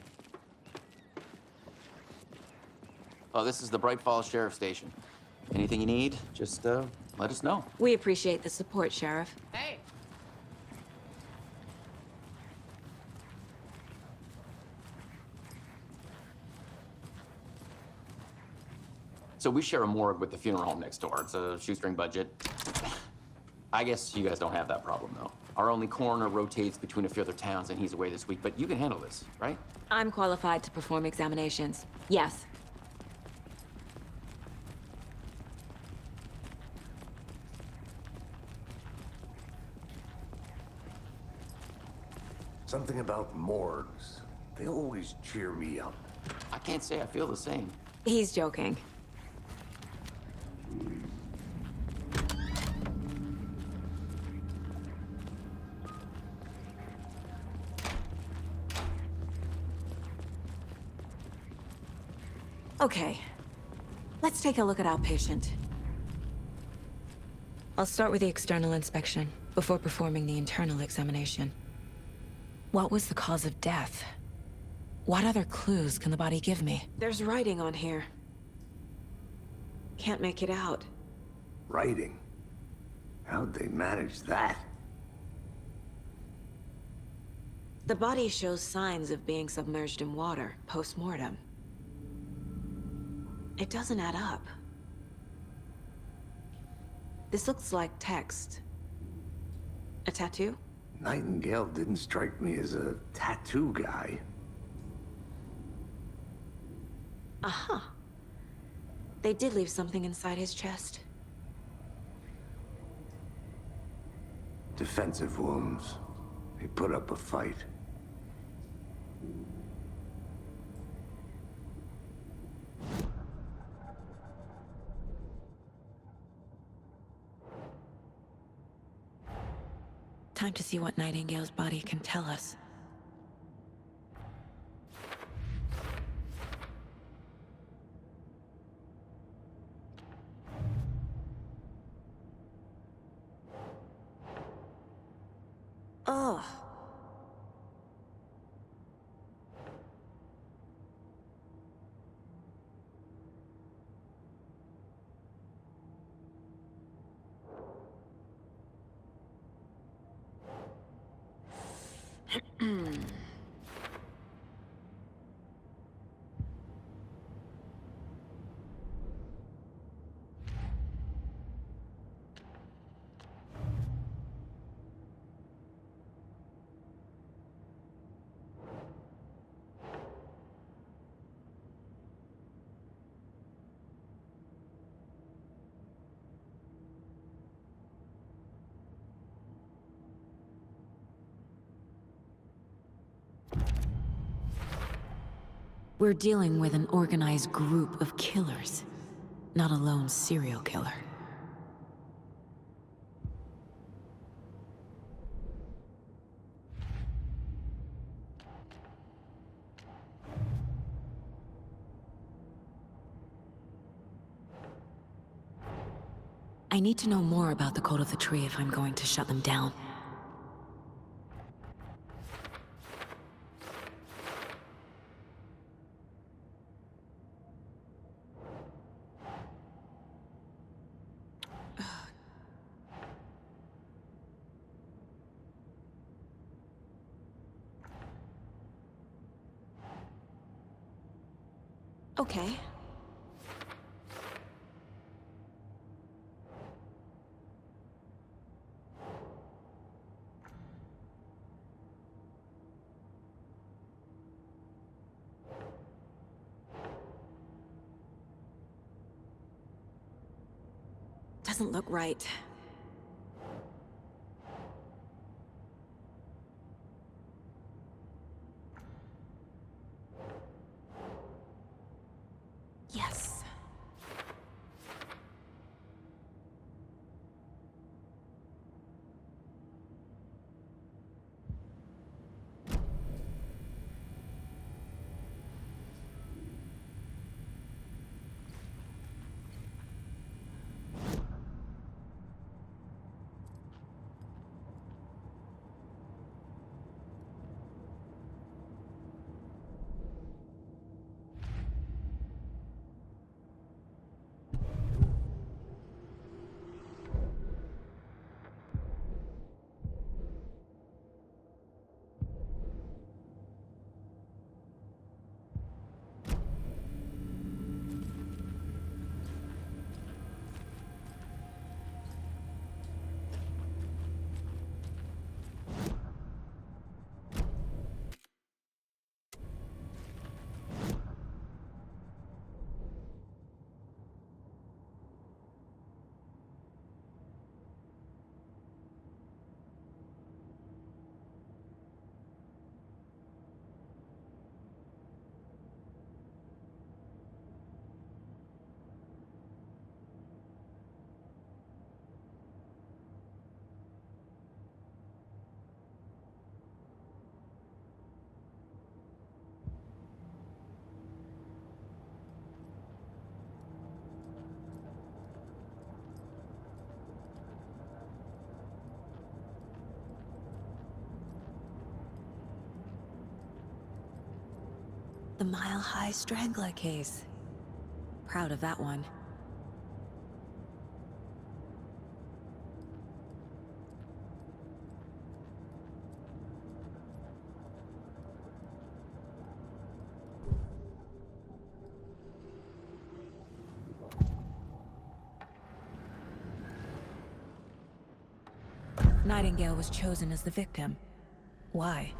Oh, this is the Brайt Folls Sheriff Station. Anything you need, just let us know. We appreciate the support, Sheriff. Hey. So we share a morgue with the funeral home next door. It's a shoestring budget. I guess you guys don't have that problem, though. Our only coroner rotates between a few other towns, and he's away this week, but you can handle this, right? I'm qualified to perform examinations. Yes. Something about morgues. They always cheer me up. I can't say I feel the same. He's joking. Okay, let's take a look at our patient. I'll start with the external inspection before performing the internal examination. What was the cause of death? What other clues can the body give me? There's writing on here. Can't make it out. Writing? How'd they manage that? The body shows signs of being submerged in water post-mortem. It doesn't add up. This looks like text. A tattoo? Nightingale didn't strike me as a tattoo guy. Uh-huh. They did leave something inside his chest. Defensive wounds. He put up a fight. Time to see what Nightingale's body can tell us. Oh. We're dealing with an organized group of killers, not a lone serial killer. I need to know more about the code of the tree if I'm going to shut them down. Okay. Doesn't look right. Yes. The Mile High Strangler case. Proud of that one. Nightingale was chosen as the victim. Why?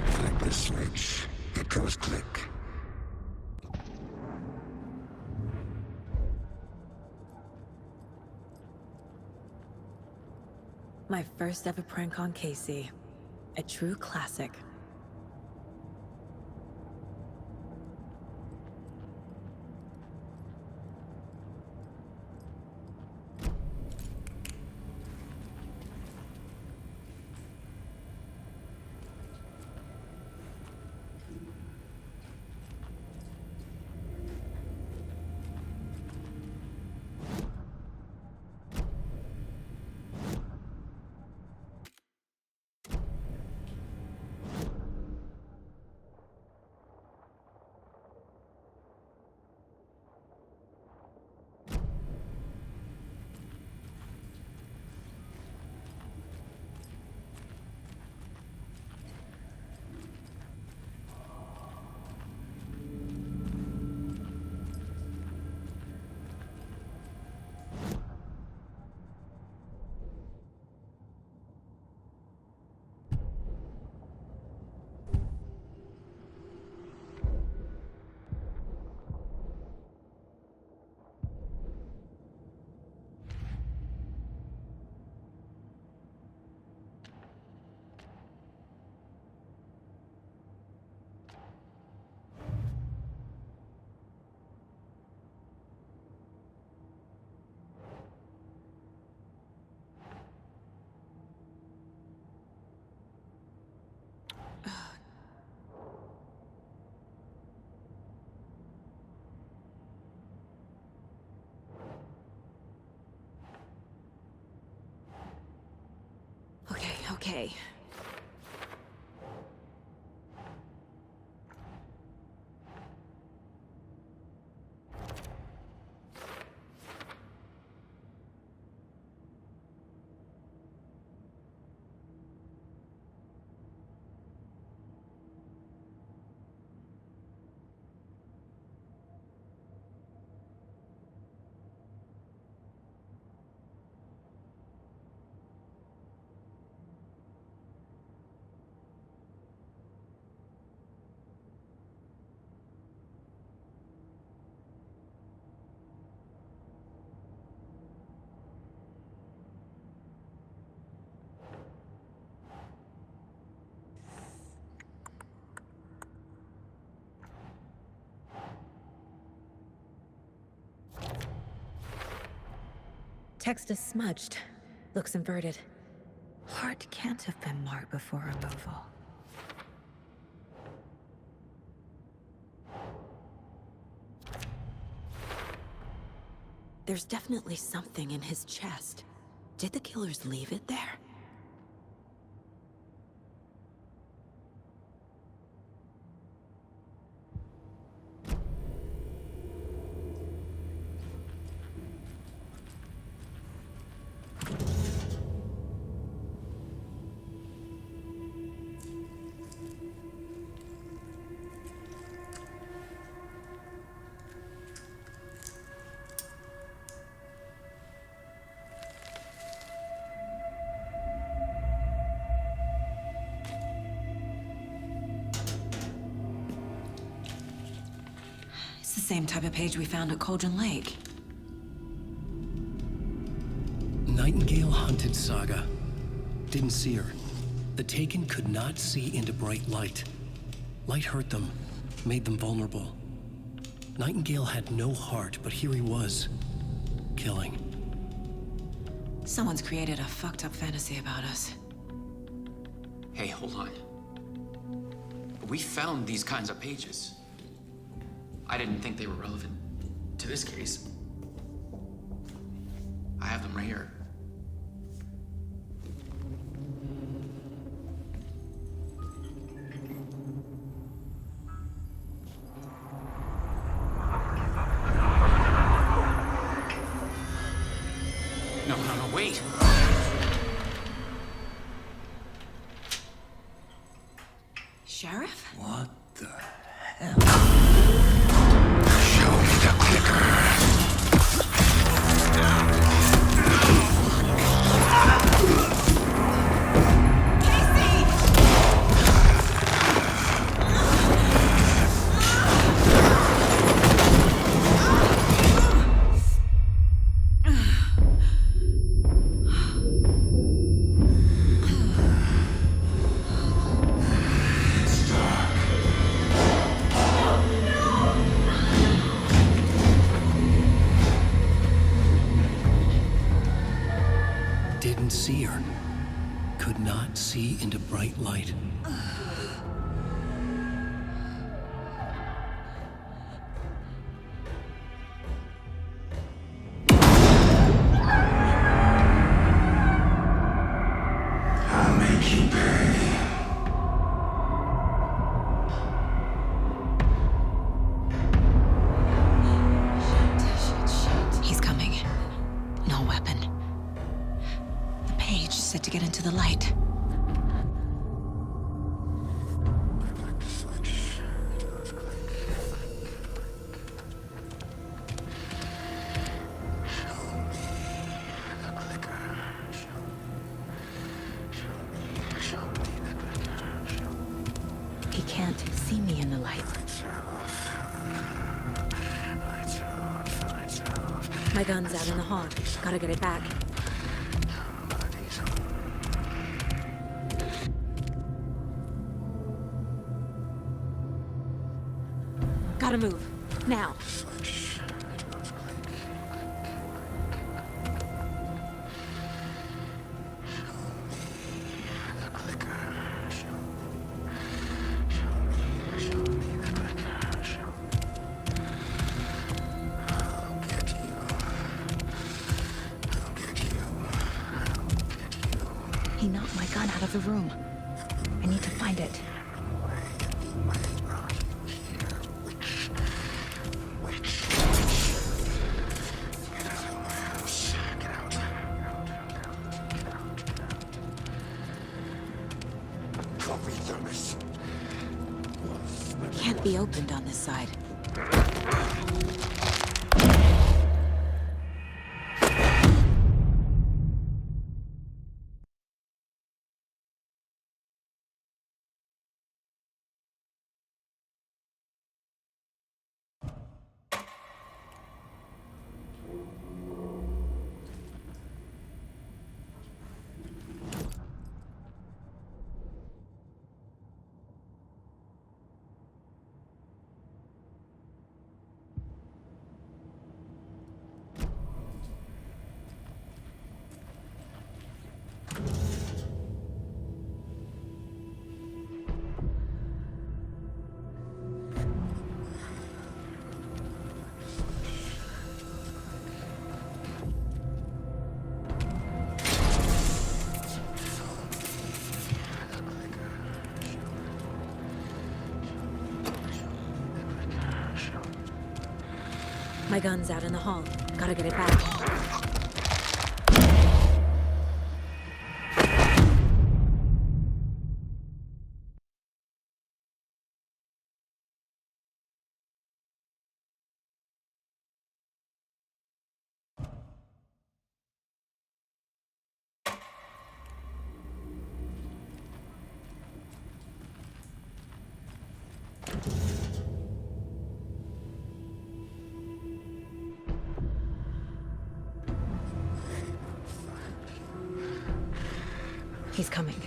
Flip the switch. It goes click. My first ever prank on Casey. A true classic. Okay. Text is smudged. Looks inverted. Heart can't have been marked before removal. There's definitely something in his chest. Did the killers leave it there? Same type of page we found at Cauldron Lake. Nightingale hunted Saga. Didn't see her. The Taken could not see into bright light. Light hurt them, made them vulnerable. Nightingale had no heart, but here he was, killing. Someone's created a fucked up fantasy about us. Hey, hold on. We found these kinds of pages. I didn't think they were relevant to this case. I have them right here. No, wait. Sheriff? What the hell? Show me the clicker. Didn't see her. Could not see into bright light. I'll make you pay. He's coming. No weapon. The page set to get into the light. He can't see me in the light. My gun's out in the hall. Gotta get it back. Gotta move. Now. He knocked my gun out of the room. I need to find it. Can't be opened on this side. My gun's out in the hall. Gotta get it back. He's coming.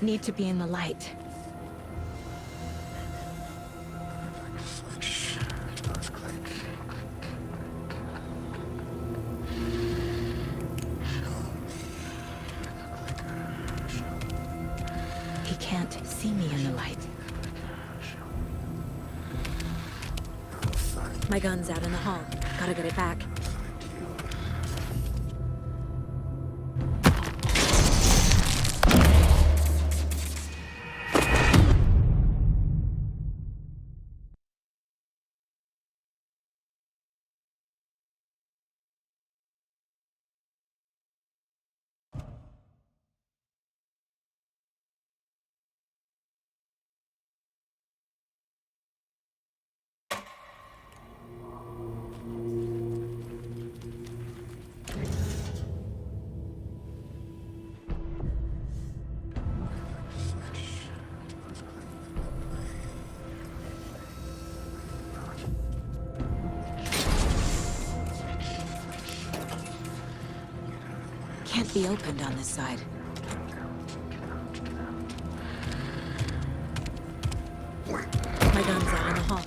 Need to be in the light. He can't see me in the light. My gun's out in the hall. Gotta get it back. Can't be opened on this side. My gun's out in the hall.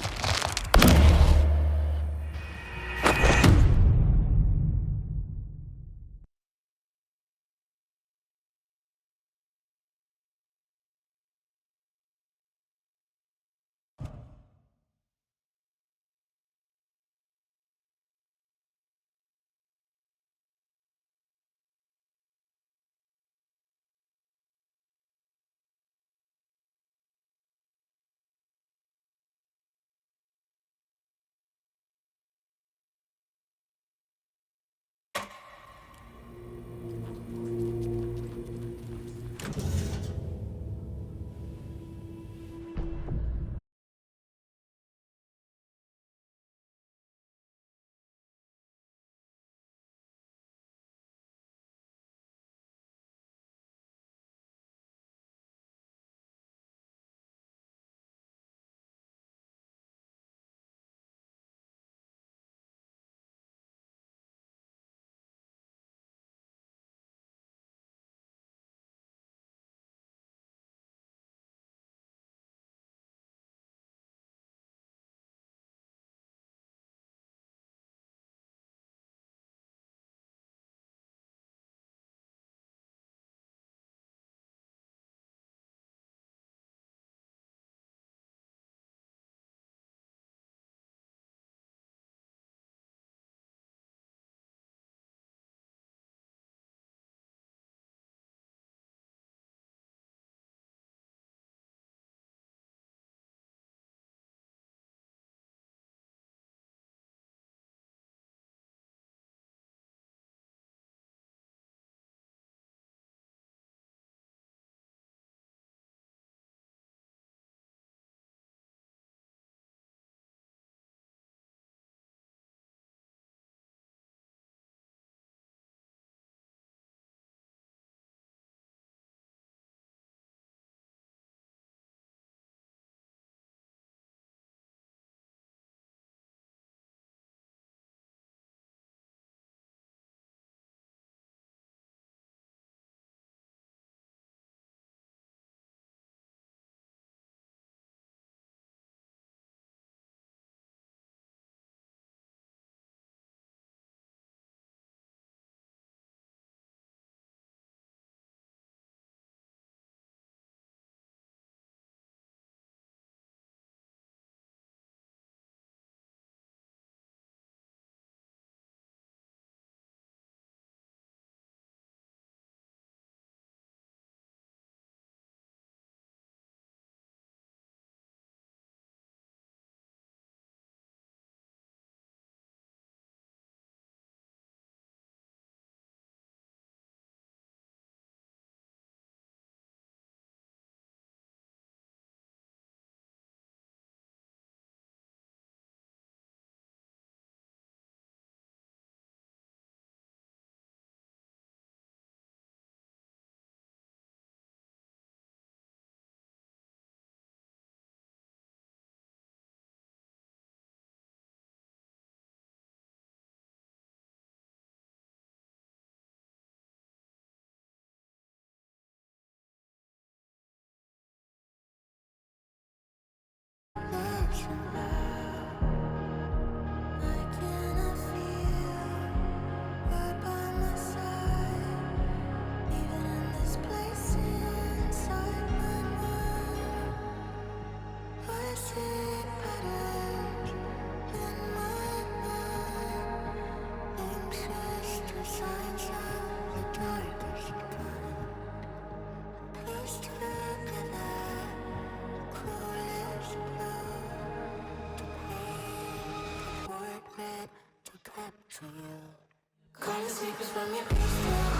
secrets from your crystal.